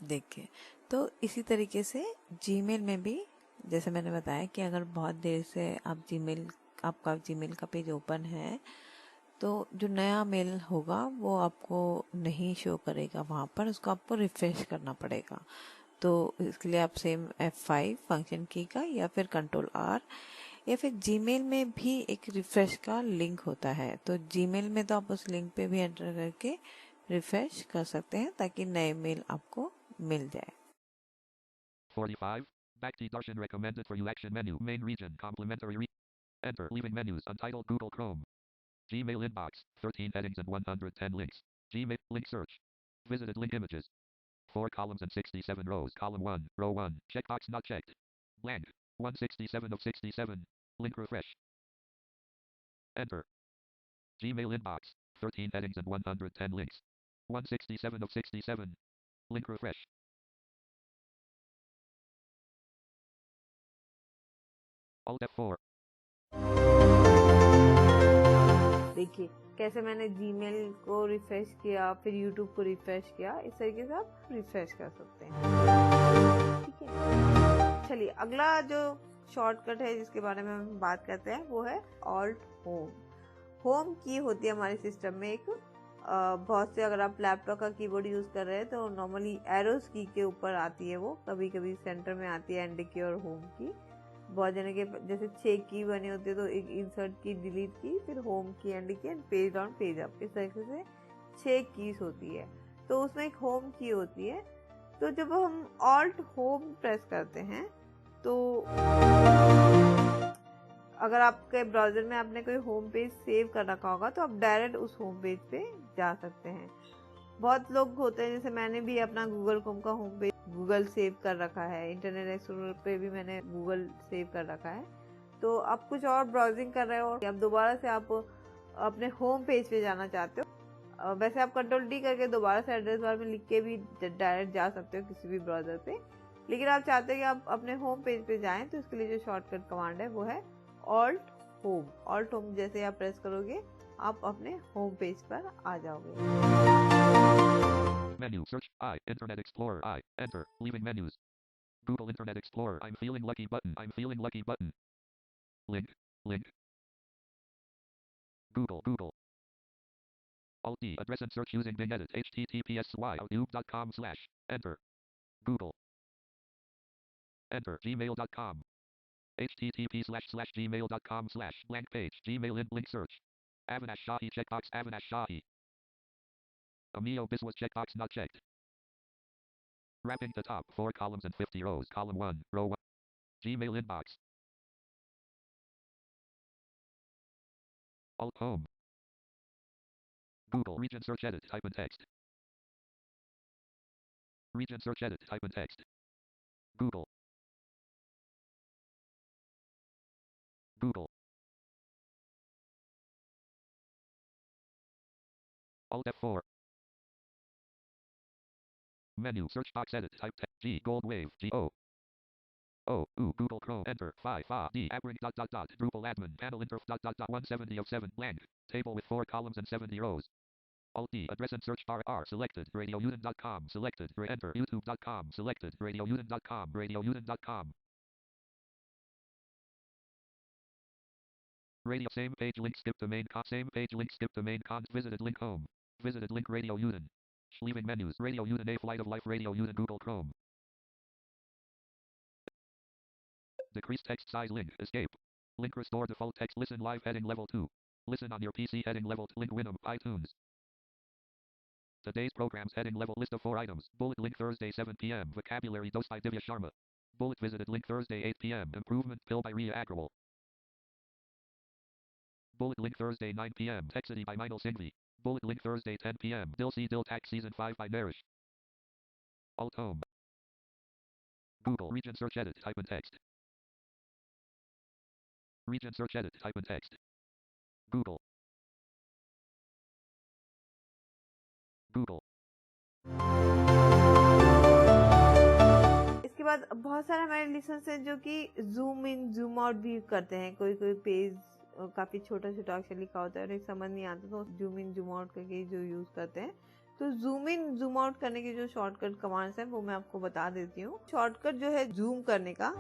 देखिए, तो इसी तरीके से जीमेल में भी, जैसे मैंने बताया कि अगर बहुत देर से आपका जीमेल का पेज ओपन है, तो जो नया मेल होगा वो आपको नहीं शो करेगा वहाँ पर, उसको आपको रिफ्रेश करना पड़ेगा। तो इसके लिए आप सेम F5 फंक्शन की का या फिर कंट्रोल R, या फिर जीमेल में भी एक रिफ्रेश का लिंक होता है, तो जीमेल में तो आप उस लिंक पे भी एंटर करके रिफ्रेश कर सकते हैं ताकि नए मेल आपको मिल जाए। 45. Bhakti Darshan recommended for you action menu. Main region. Complementary Enter. Leaving menus. Untitled Google Chrome. Gmail inbox. 13 headings and 110 links. Gmail. Link search. Visited link images. 4 columns and 67 rows. Column 1. Row 1. Checkbox not checked. Blank. 167 of 67. Link refresh. Enter. Gmail inbox. 13 headings and 110 links. 167 of 67. Link refresh. Alt F4. देखिए कैसे मैंने Gmail को refresh किया, फिर YouTube को refresh किया, इस तरीके से आप रिफ्रेश कर सकते हैं। ठीक है, चलिए अगला जो शॉर्टकट है जिसके बारे में हम बात करते हैं वो है ऑल्ट होम। होम की होती है हमारे सिस्टम में एक, बहुत से, अगर आप लैपटॉप का कीबोर्ड यूज कर रहे हैं तो नॉर्मली एरोस की के ऊपर आती है वो, कभी कभी सेंटर में आती है एंड की और होम की। बहुत जने के जैसे 6 की बने होते हैं, तो एक इंसर्ट की, डिलीट की, फिर होम की, एंड की, and page down, page up, इस तरीके से 6 कीज होती है। तो उसमें एक होम की होती है। तो जब हम ऑल्ट होम प्रेस करते हैं तो अगर आपके ब्राउजर में आपने कोई होम पेज सेव कर रखा होगा तो आप डायरेक्ट उस होम पेज पे जा सकते हैं। बहुत लोग होते हैं, जैसे मैंने भी अपना गूगल क्रोम का होम पेज गूगल सेव कर रखा है, इंटरनेट एक्सप्लोरर पे भी मैंने गूगल सेव कर रखा है। तो आप कुछ और ब्राउजिंग कर रहे हो, अब दोबारा से आप अपने होम पेज पे जाना चाहते हो, वैसे आप कंट्रोल डी करके दोबारा से एड्रेस बार में लिख के भी डायरेक्ट जा सकते हो किसी भी ब्राउजर पे, लेकिन आप चाहते हो कि आप अपने होम पेज पे जाएं, तो इसके लिए जो शॉर्टकट कमांड है वो है ऑल्ट होम। ऑल्ट होम जैसे आप प्रेस करोगे आप अपने होम पेज पर आ जाओगे। Menu. Search. I. Internet Explorer. I. Enter. Leaving menus. Google Internet Explorer. I'm feeling lucky button. I'm feeling lucky button. Link. Link. Google. Google. Alt D. Address and search using Bing Edit. https://youtube.com/ Enter. Google. Enter. Gmail.com. http://gmail.com/ blank page. Gmail in link search. Avinash Shahi checkbox. Avinash Shahi. Amio Biswas checkbox not checked. Wrapping the top 4 columns and 50 rows. Column 1, row 1. Gmail inbox. Alt home. Google region search edit type in text. Region search edit type in text. Google. Google. Alt F4. Menu search box edit type text. G gold wave G O. O U Google Chrome enter 5 D Abring Drupal admin panel interf 170 of 7 blank table with 4 columns and 70 rows. Alt D address and search bar R selected radiouden.com selected enter youtube.com selected radiouden.com radio same page link skip the main same page link skip the main visited link home visited link Radio Uden. Leaving menus Radio Uden A flight of life Radio Uden Google Chrome. Decrease text size link escape. Link restore default text listen live heading level 2. Listen on your PC heading level link Winamp iTunes. Today's programs heading level list of 4 items. Bullet link Thursday 7 p.m. Vocabulary dose by Divya Sharma. Bullet visited link Thursday 8 p.m. Improvement pill by Ria Agrawal. Bullet link Thursday 9 p.m. Texity by Minal Singhvi. Bullet link Thursday 10 p.m. Dil Se Dil Tak Season 5 by Narish. Alt home. Google region search edit type in text. Region search edit type in text. Google. Google. इसके बाद बहुत सारे हमारे listeners हैं जो कि zoom in zoom out भी करते हैं। कोई कोई पेज काफी छोटा छोटा अक्षर लिखा होता है और एक समझ नहीं आता तो जूम इन जूम आउट करके जो यूज करते हैं। तो जूम इन जूम आउट करने के जो शॉर्टकट कमांड्स हैं वो मैं आपको बता देती हूँ। शॉर्टकट जो है जूम करने का,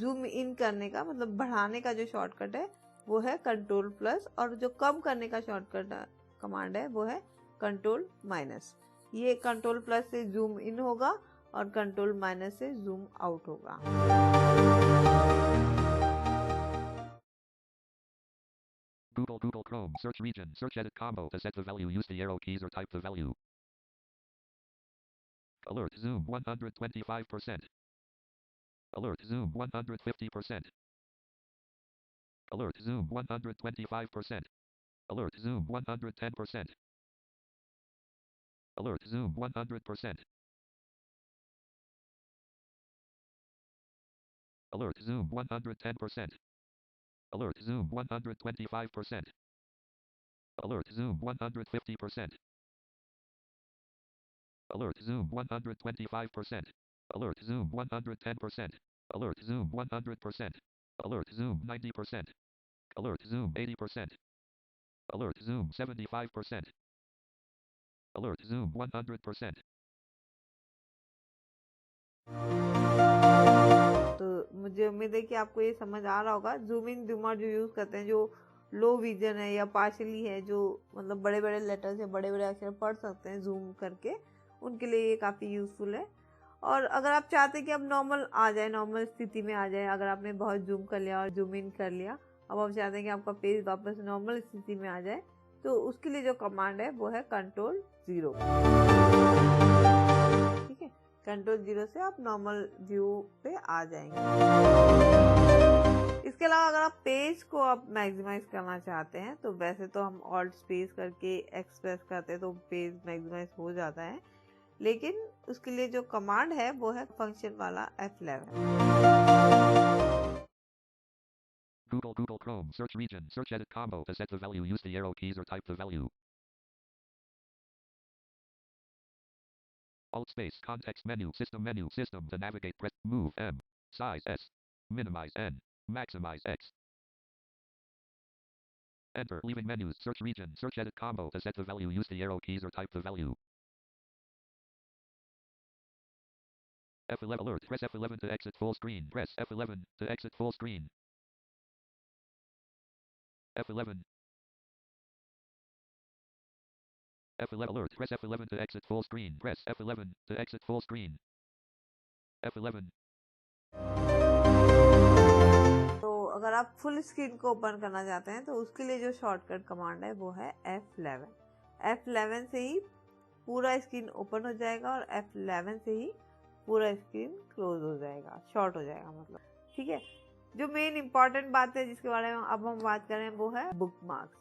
जूम इन करने का मतलब बढ़ाने का जो शॉर्टकट है वो है कंट्रोल प्लस, और जो कम करने का शॉर्टकट कमांड है वो है कंट्रोल माइनस। ये कंट्रोल प्लस से जूम इन होगा और कंट्रोल माइनस से जूम आउट होगा। Google Chrome search region search edit combo to set the value use the arrow keys or type the value. Alert zoom 125%. Alert zoom 150%. Alert zoom 125%. Alert zoom 110%. Alert zoom 100%. Alert zoom 110%. Alert zoom 125%. Alert zoom 150%. Alert zoom 125%. Alert zoom 110%. Alert zoom 100%. Alert zoom 90%. Alert zoom 80%. Alert zoom 75%. Alert zoom 100%. तो मुझे उम्मीद है कि आपको ये समझ आ रहा होगा। जूम इन जूम आउट जो यूज करते हैं, जो लो विजन है या पार्शली है, जो मतलब बड़े बड़े लेटर्स या बड़े बड़े अक्षर पढ़ सकते हैं जूम करके, उनके लिए ये काफ़ी यूजफुल है। और अगर आप चाहते हैं कि अब नॉर्मल आ जाए, नॉर्मल स्थिति में आ जाए, अगर आपने बहुत जूम कर लिया और जूम इन कर लिया, अब आप चाहते हैं कि आपका पेज वापस नॉर्मल स्थिति में आ जाए, तो उसके लिए जो कमांड है वो है कंट्रोल 0। ठीक है, कंट्रोल 0 से आप नॉर्मल व्यू पे आ जाएंगे। इसके अलावा अगर आप पेज को आप मैक्सिमाइज करना चाहते हैं तो वैसे तो हम ऑल्ट स्पेस करके एक्स प्रेस करते हैं तो पेज मैक्सिमाइज हो जाता है, लेकिन उसके लिए जो कमांड है वो है फंक्शन वाला F11। Google Chrome search region search edit combo to set the value use the arrow keys or type the value. Alt space context menu system to navigate press move M size S minimize N maximize X enter leaving menus search region search edit combo to set the value use the arrow keys or type the value. F11 alert press F11 to exit full screen press F11 to exit full screen F11 F11 alert press F11 to exit full screen press F11 to exit full screen F11 तो अगर आप full screen को open करना चाहते हैं तो उसके लिए जो शॉर्टकट कमांड है वो है F11। F11 से ही पूरा स्क्रीन ओपन हो जाएगा और F11 से ही पूरा स्क्रीन क्लोज हो जाएगा, शॉर्ट हो जाएगा मतलब। ठीक है, जो मेन इंपॉर्टेंट बात है जिसके बारे में अब हम बात करें वो है बुक मार्क्स।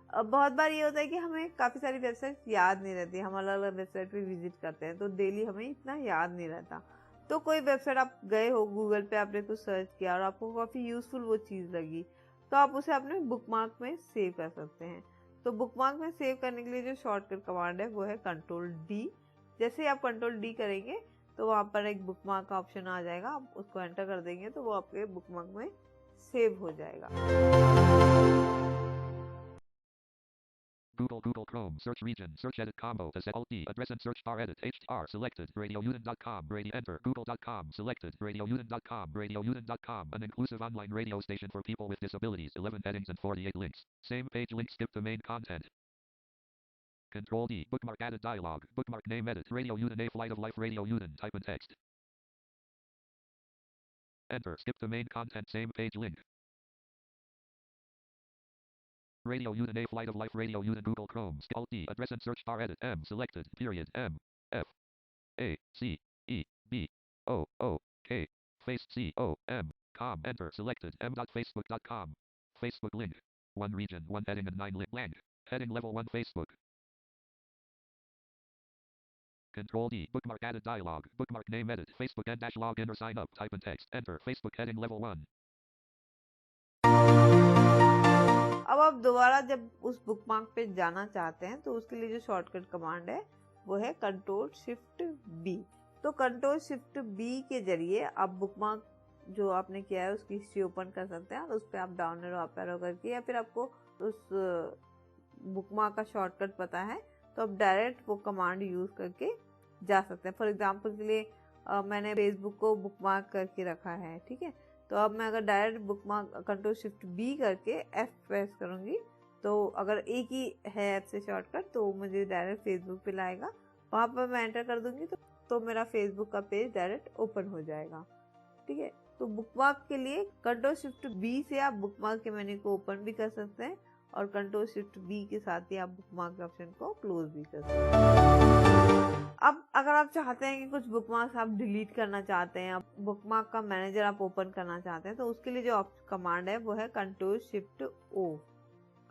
अब बहुत बार ये होता है कि हमें काफ़ी सारी वेबसाइट याद नहीं रहती, हम अलग अलग वेबसाइट पे विजिट करते हैं तो डेली हमें इतना याद नहीं रहता। तो कोई वेबसाइट आप गए हो, गूगल पे आपने कुछ सर्च किया और आपको काफ़ी यूजफुल वो चीज़ लगी, तो आप उसे अपने बुक मार्क में सेव कर सकते हैं। तो बुक मार्क में सेव करने के लिए जो शॉर्टकट कमांड है वो है Ctrl+D। जैसे ही आप Ctrl+D करेंगे तो वहाँ पर एक बुक मार्क का ऑप्शन आ जाएगा, आप उसको एंटर कर देंगे तो वो आपके बुक मार्क में सेव हो जाएगा। Google Chrome search region search edit combo to set Alt D address and search bar edit HTR selected radiouden.com radio enter google.com selected radiouden.com an inclusive online radio station for people with disabilities 11 headings and 48 links same page link skip to main content Control D bookmark added dialog bookmark name edit Radio Uden A flight of life Radio Uden type in text enter skip to main content same page link Radio Uden A flight of life Radio Uden Google Chrome Alt D address and search bar edit M selected period M F A C E B O O K face C O M com enter selected m.facebook.com Facebook link 1 region 1 heading and 9 link blank heading level 1 Facebook Control D bookmark added dialog bookmark name edit Facebook and dash login or sign up type in text enter Facebook heading level 1 अब आप दोबारा जब उस bookmark पे जाना चाहते हैं तो उसके लिए जो शॉर्टकट कमांड है वो है Ctrl+Shift+B। तो Ctrl+Shift+B के जरिए आप बुकमार्क जो आपने किया है उसकी हिस्ट्री ओपन कर सकते हैं और उस पर आप डाउन एरो अप एरो करके, या फिर आपको उस बुकमार्क का शॉर्टकट पता है तो आप डायरेक्ट वो कमांड यूज करके जा सकते हैं। फॉर एग्जांपल के लिए मैंने फेसबुक को बुकमार्क करके रखा है, ठीक है, तो अब मैं अगर डायरेक्ट बुकमार्क Ctrl+Shift+B करके F प्रेस करूंगी तो अगर एक ही है ऐप से शॉर्टकट तो मुझे डायरेक्ट फेसबुक पे लाएगा, वहां पर मैं एंटर कर दूंगी तो मेरा फेसबुक का पेज डायरेक्ट ओपन हो जाएगा। ठीक है, तो बुकमार्क के लिए Ctrl+Shift+B से आप बुकमार्क के मेन्यू को ओपन भी कर सकते हैं और Ctrl+Shift+B के साथ ही आप बुकमार्क के ऑप्शन को क्लोज भी कर सकते हैं। अब अगर आप चाहते हैं कि कुछ बुकमार्क्स आप डिलीट करना चाहते हैं, आप बुकमार्क का मैनेजर आप ओपन करना चाहते हैं, तो उसके लिए जो कमांड है वो है Ctrl+Shift+O।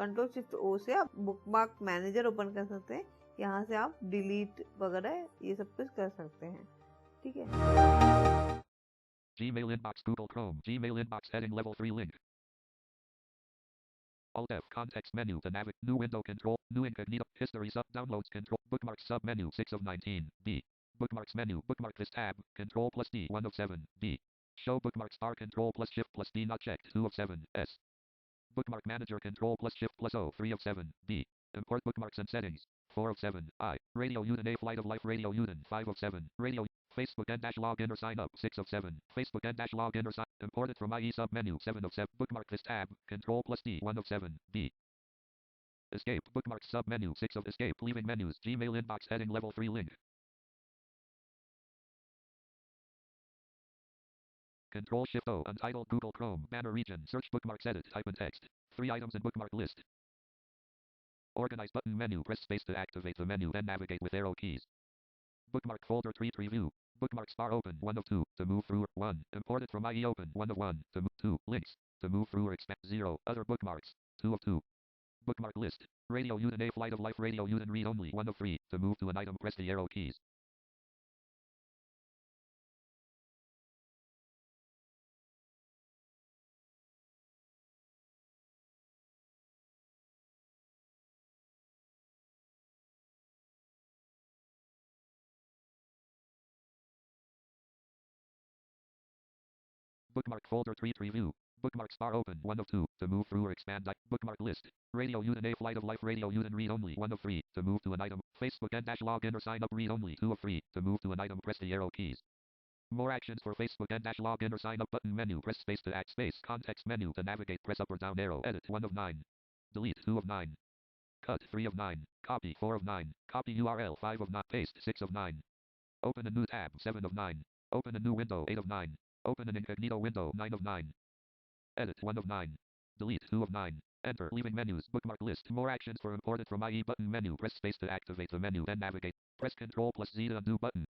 Ctrl+Shift+O से आप बुकमार्क मैनेजर ओपन कर सकते हैं, यहाँ से आप डिलीट वगैरह ये सब कुछ कर सकते हैं। ठीक है, Gmail inbox Google Chrome Gmail inbox heading level 3 link Alt F context menu to navigate new window control new incognito history sub downloads control bookmarks sub menu 6 of 19 B bookmarks menu bookmark this tab Ctrl+D 1 of 7 B show bookmarks bar Ctrl+Shift+D not checked 2 of 7 S bookmark manager Ctrl+Shift+O 3 of 7 B import bookmarks and settings 4 of 7 I Radio Uden A flight of life Radio Uden 5 of 7 Radio Facebook and dash login or sign up 6 of 7 Facebook and dash login or sign imported from IE sub menu 7 of 7 bookmark this tab Ctrl+D 1 of 7 B escape bookmark sub menu 6 of escape leaving menus Gmail inbox heading level 3 link Ctrl+Shift+O untitled Google Chrome banner region search bookmarks edit type in text 3 items in bookmark list organize button menu press space to activate the menu then navigate with arrow keys bookmark folder tree preview bookmarks bar open 1 of 2 to move through 1 imported from IE open 1 of 1 to move 2 links to move through or expand 0 other bookmarks 2 of 2 bookmark list Radio Uden A flight of life Radio Uden read only 1 of 3 to move to an item press the arrow keys bookmark folder tree preview bookmarks bar open 1 of 2 to move through or expand bookmark list Radio Uden A flight of life Radio Uden read only 1 of 3 to move to an item Facebook and dash login or sign up read only 2 of 3 to move to an item press the arrow keys more actions for Facebook and dash login or sign up button menu press space to act space context menu to navigate press up or down arrow edit 1 of 9 delete 2 of 9 cut 3 of 9 copy 4 of 9 copy URL 5 of 9 paste 6 of 9 open a new tab 7 of 9 open a new window 8 of 9 open an incognito window 9 of 9 edit 1 of 9 delete 2 of 9 Enter. Leaving menus. Bookmark list. More actions for imported from IE button menu. Press space to activate the menu. Then navigate. Press Ctrl plus Z to undo button.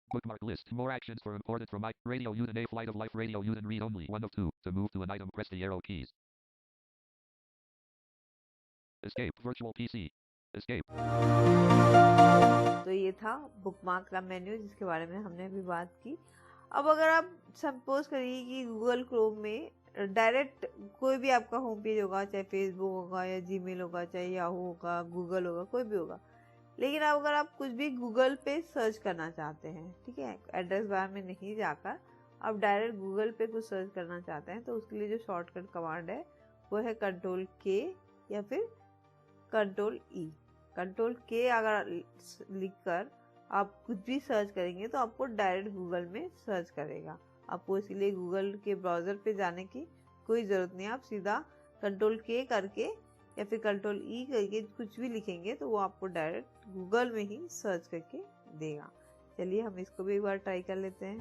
Bookmark list. More actions for imported from Radio Uden A Flight of Life Radio Uden read only. 1 of 2. To move to an item, press the arrow keys. Escape. Virtual PC. Escape. तो ये था bookmark का menu जिसके बारे में हमने अभी बात की। अब अगर आप सपोज करिए कि गूगल क्रोम में डायरेक्ट कोई भी आपका होम पेज होगा, चाहे फेसबुक होगा या जीमेल होगा, चाहे याहू होगा, गूगल होगा, कोई भी होगा, लेकिन अब अगर आप कुछ भी गूगल पे सर्च करना चाहते हैं, ठीक है, एड्रेस बार में नहीं जाकर आप डायरेक्ट गूगल पे कुछ सर्च करना चाहते हैं, तो उसके लिए जो शॉर्टकट कमांड है वो है कंट्रोल के या फिर कंट्रोल ई। कंट्रोल के अगर लिखकर आप कुछ भी सर्च करेंगे तो आपको डायरेक्ट गूगल में सर्च करेगा। आपको इसीलिए गूगल के ब्राउज़र पे जाने की कोई ज़रूरत नहीं है। आप सीधा कंट्रोल के करके या फिर कंट्रोल ई करके कुछ भी लिखेंगे तो वो आपको डायरेक्ट गूगल में ही सर्च करके देगा। चलिए हम इसको भी एक बार ट्राई कर लेते हैं।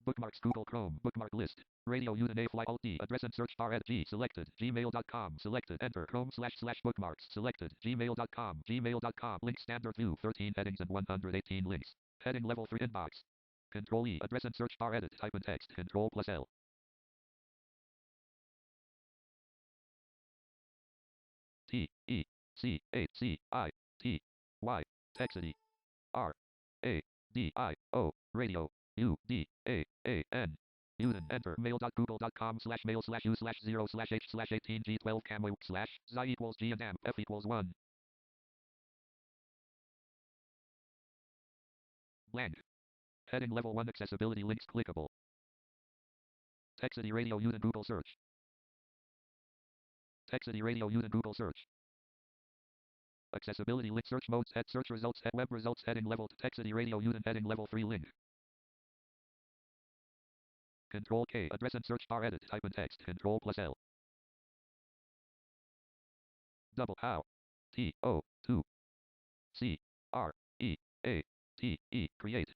Bookmarks. Google Chrome. Bookmark list. Radio Uden A Flight Alt D. Address and search bar at G. Selected. Gmail.com. Selected. Enter. Chrome//bookmarks. Selected. Gmail.com. Gmail.com. Link standard view. 13 headings and 118 links. Heading level 3 inbox. Control E. Address and search bar edit. Type in text. Control plus L. T E C 8 C I T Y. Texity. R A D I O. Radio. U D A A N. Uden. Enter. mail.google.com/mail/u/0/h/18g12 camo /xi equals g and m f equals 1. Blank. Heading level 1 accessibility links clickable. Texity Radio Uden Google search. Texity Radio Uden Google search. Accessibility link search modes head search results head web results heading level to Texity Radio Uden heading level 3 link. Control K. Address and search bar edit. Type in text. Control plus L. Double how. T O 2 C R E A T E create.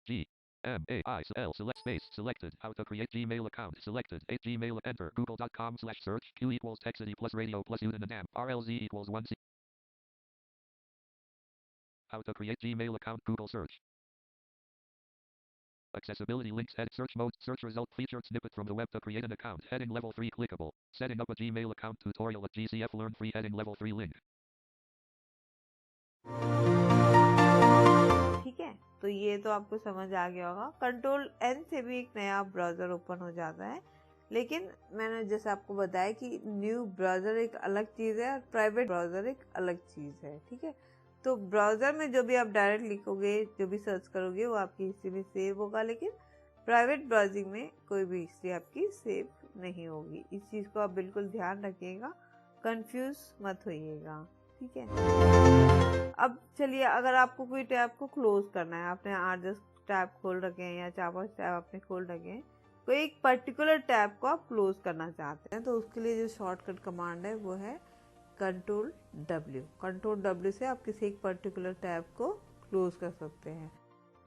G M A I L select space selected. How to create Gmail account selected. 8 Gmail enter. Google.com/search Q equals Texity plus radio plus Uden and M. RLZ equals 1 C. How to create Gmail account Google search. Accessibility links head search mode search result featured snippet from the web to create an account heading level 3 clickable. Setting up a Gmail account tutorial at GCF learn free heading level 3 link. ठीक है, तो ये तो आपको समझ आ गया होगा। Control N से भी एक नया ब्राउजर ओपन हो जाता है, लेकिन मैंने जैसे आपको बताया कि न्यू ब्राउजर एक अलग चीज है और प्राइवेट ब्राउजर एक अलग चीज है। ठीक है, तो ब्राउजर में जो भी आप डायरेक्ट लिखोगे, जो भी सर्च करोगे वो आपकी हिस्ट्री में सेव होगा, लेकिन प्राइवेट ब्राउजिंग में कोई भी हिस्ट्री आपकी सेव नहीं होगी। इस चीज को आप बिल्कुल ध्यान रखिएगा, कंफ्यूज मत होइएगा। ठीक है, अब चलिए, अगर आपको कोई टैब को क्लोज करना है, आपने 8-10 टैब खोल रखे हैं या 4-5 टैब आपने खोल रखे हैं, कोई एक पर्टिकुलर टैब को आप क्लोज करना चाहते हैं, तो उसके लिए जो शॉर्टकट कमांड है वो है कंट्रोल W। कंट्रोल W से आप किसी एक पर्टिकुलर टैब को क्लोज कर सकते हैं।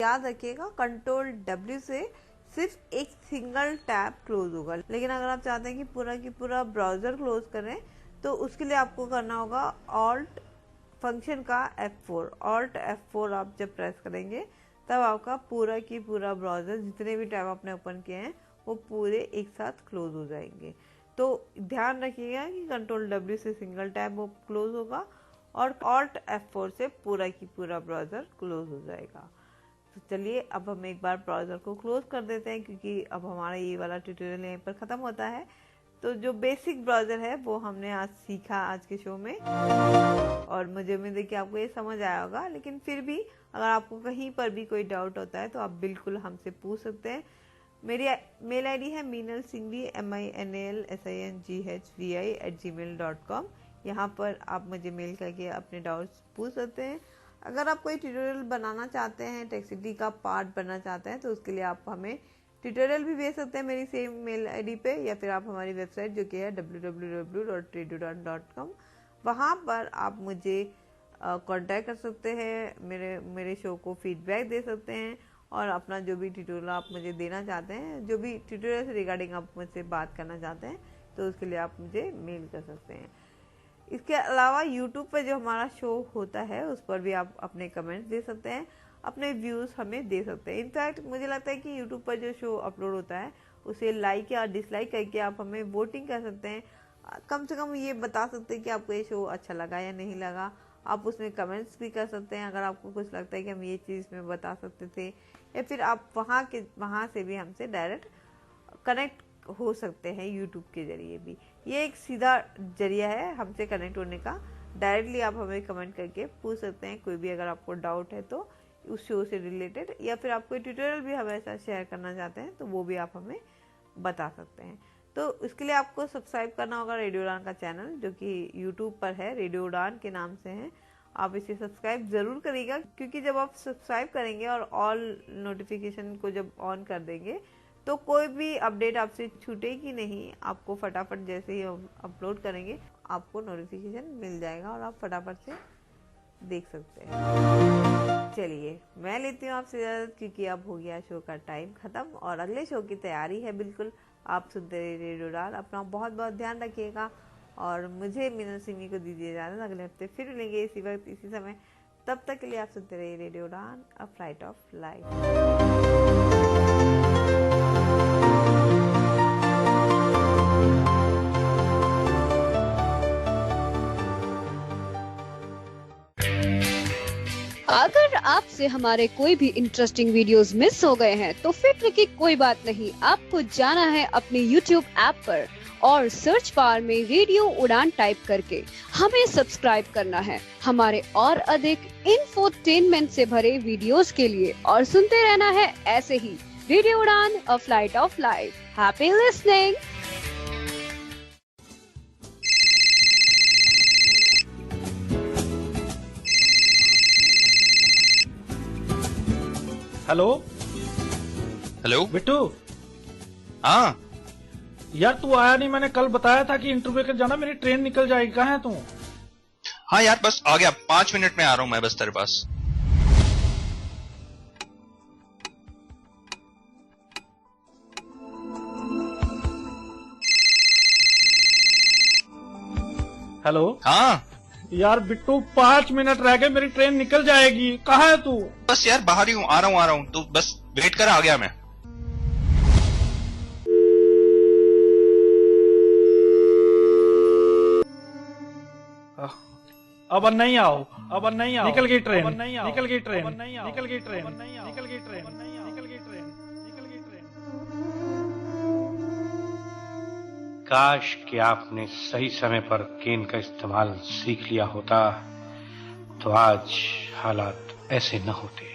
याद रखिएगा, कंट्रोल W से सिर्फ एक सिंगल टैब क्लोज होगा, लेकिन अगर आप चाहते हैं कि पूरा की पूरा ब्राउजर क्लोज करें तो उसके लिए आपको करना होगा ऑल्ट फंक्शन का F4। ऑल्ट F4 आप जब प्रेस करेंगे तब आपका पूरा की पूरा ब्राउजर, जितने भी टैब आपने ओपन किए हैं वो पूरे एक साथ क्लोज हो जाएंगे। तो ध्यान रखिएगा कि कंट्रोल W से सिंगल टैब वो क्लोज होगा और ऑल्ट F4 से पूरा की पूरा ब्राउजर क्लोज हो जाएगा। तो चलिए अब हम एक बार ब्राउजर को क्लोज कर देते हैं, क्योंकि अब हमारा ये वाला ट्यूटोरियल यहीं पर ख़त्म होता है। तो जो बेसिक ब्राउजर है वो हमने आज सीखा आज के शो में, और मुझे उम्मीद है कि आपको ये समझ आया होगा। लेकिन फिर भी अगर आपको कहीं पर भी कोई डाउट होता है तो आप बिल्कुल हमसे पूछ सकते हैं। मेरी मेल आईडी है मीनलसिंघवी MINALSINGHVI@gmail.com। यहाँ पर आप मुझे मेल करके अपने डाउट्स पूछ सकते हैं। अगर आप कोई ट्यूटोरियल बनाना चाहते हैं, टेक्सिटी का पार्ट बनना चाहते हैं, तो उसके लिए आप हमें ट्यूटोरियल भी भेज सकते हैं मेरी सेम मेल आईडी पे, या फिर आप हमारी वेबसाइट जो कि है www.traduran.com, वहाँ पर आप मुझे कांटेक्ट कर सकते हैं, मेरे शो को फीडबैक दे सकते हैं, और अपना जो भी ट्यूटोरियल आप मुझे देना चाहते हैं, जो भी ट्यूटोरियल से रिगार्डिंग आप मुझसे बात करना चाहते हैं, तो उसके लिए आप मुझे मेल कर सकते हैं। इसके अलावा यूट्यूब पर जो हमारा शो होता है उस पर भी आप अपने कमेंट्स दे सकते हैं, अपने व्यूज़ हमें दे सकते हैं। इनफैक्ट मुझे लगता है कि यूट्यूब पर जो शो अपलोड होता है उसे लाइक या डिसलाइक करके आप हमें वोटिंग कर सकते हैं। कम से कम ये बता सकते हैं कि आपको ये शो अच्छा लगा या नहीं लगा। आप उसमें कमेंट्स भी कर सकते हैं अगर आपको कुछ लगता है कि हम ये चीज़ में बता सकते थे, या फिर आप वहाँ से भी हमसे डायरेक्ट कनेक्ट हो सकते हैं यूट्यूब के जरिए भी। ये एक सीधा जरिया है हमसे कनेक्ट होने का। डायरेक्टली आप हमें कमेंट करके पूछ सकते हैं कोई भी अगर आपको डाउट है तो उस शो से रिलेटेड, या फिर आप कोई ट्यूटोरियल भी हमें ऐसा शेयर करना चाहते हैं तो वो भी आप हमें बता सकते हैं। तो इसके लिए आपको सब्सक्राइब करना होगा रेडियो उड़ान का चैनल, जो कि यूट्यूब पर है, रेडियो उड़ान के नाम से है। आप इसे सब्सक्राइब ज़रूर करिएगा, क्योंकि जब आप सब्सक्राइब करेंगे और ऑल नोटिफिकेशन को जब ऑन कर देंगे तो कोई भी अपडेट आपसे छूटेगी नहीं। आपको फटाफट जैसे ही हम अपलोड करेंगे आपको नोटिफिकेशन मिल जाएगा और आप फटाफट से देख सकते हैं। चलिए मैं लेती हूँ आपसे इजाज़त, क्योंकि अब हो गया शो का टाइम ख़त्म और अगले शो की तैयारी है बिल्कुल। आप सुनते रहिए रेडियो उड़ान। अपना बहुत बहुत ध्यान रखिएगा और मुझे मीनन सिंह को दीजिए इजाज़त। अगले हफ्ते फिर मिलेंगे इसी वक्त इसी समय। तब तक के लिए आप सुनते रहिए रेडियो उड़ान, अ फ्लाइट ऑफ लाइफ। अगर आपसे हमारे कोई भी इंटरेस्टिंग वीडियोस मिस हो गए हैं तो फिक्र की कोई बात नहीं। आपको जाना है अपने YouTube ऐप पर और सर्च बार में रेडियो उड़ान टाइप करके हमें सब्सक्राइब करना है हमारे और अधिक इंफोटेनमेंट से भरे वीडियोस के लिए, और सुनते रहना है ऐसे ही रेडियो उड़ान, a flight of life. Happy listening. Hello hello Bittu. हाँ यार तू आया नहीं, मैंने कल बताया था कि इंटरव्यू के जाना, मेरी ट्रेन निकल जाएगी। कहाँ है तू? हाँ यार बस आ गया, 5 मिनट में आ रहा हूँ मैं बस तेरे पास। हेलो। हाँ यार बिट्टू 5 मिनट रह गए, मेरी ट्रेन निकल जाएगी। कहाँ है तू? बस यार बाहर ही हूँ, आ रहा हूँ तो बस वेट कर, आ गया मैं। अब नहीं आओ, अब नहीं आओ। निकल गई ट्रेन, निकल गई ट्रेन, निकल गई ट्रेन, निकल गई ट्रेन, निकल गई ट्रेन, निकल गई ट्रेन। काश कि आपने सही समय पर केन का इस्तेमाल सीख लिया होता, तो आज हालात ऐसे न होते।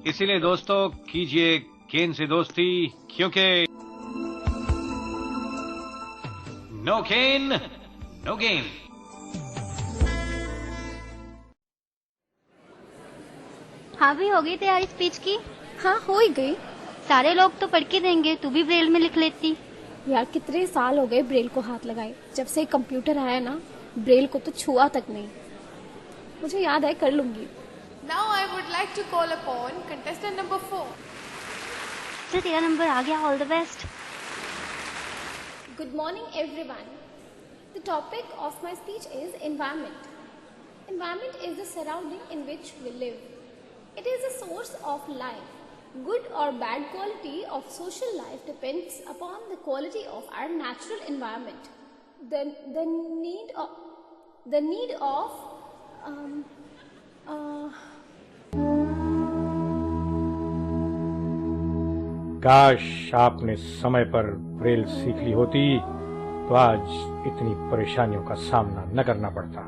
इसीलिए दोस्तों कीजिए केन से दोस्ती, क्योंकि नो केन नो गेन। हाँ भी हो गई तैयारी स्पीच की? हाँ हो ही गई। सारे लोग तो पढ़ के देंगे, तू भी ब्रेल में लिख लेती। यार कितने साल हो गए ब्रेल को हाथ लगाए, जब से कंप्यूटर आया ना ब्रेल को तो छुआ तक नहीं। मुझे याद है, कर लूंगी। Now I would like to call upon contestant number 4. चल तेरा नंबर आ गया, all the best. Good morning everyone. The topic of my speech is environment. Environment is the surrounding in which we live. It is a source of life. Good or bad quality of social life depends upon the quality of our natural environment. The need of काश आपने समय पर Braille सीख ली होती, तो आज इतनी परेशानियों का सामना न करना पड़ता।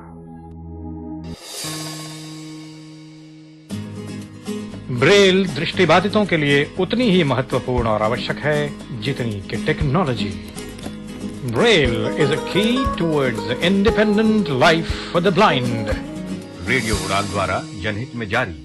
ब्रेल दृष्टिबाधितों के लिए उतनी ही महत्वपूर्ण और आवश्यक है जितनी कि टेक्नोलॉजी। ब्रेल इज अ की towards independent life for the blind. Radio उड़ान द्वारा जनहित में जारी।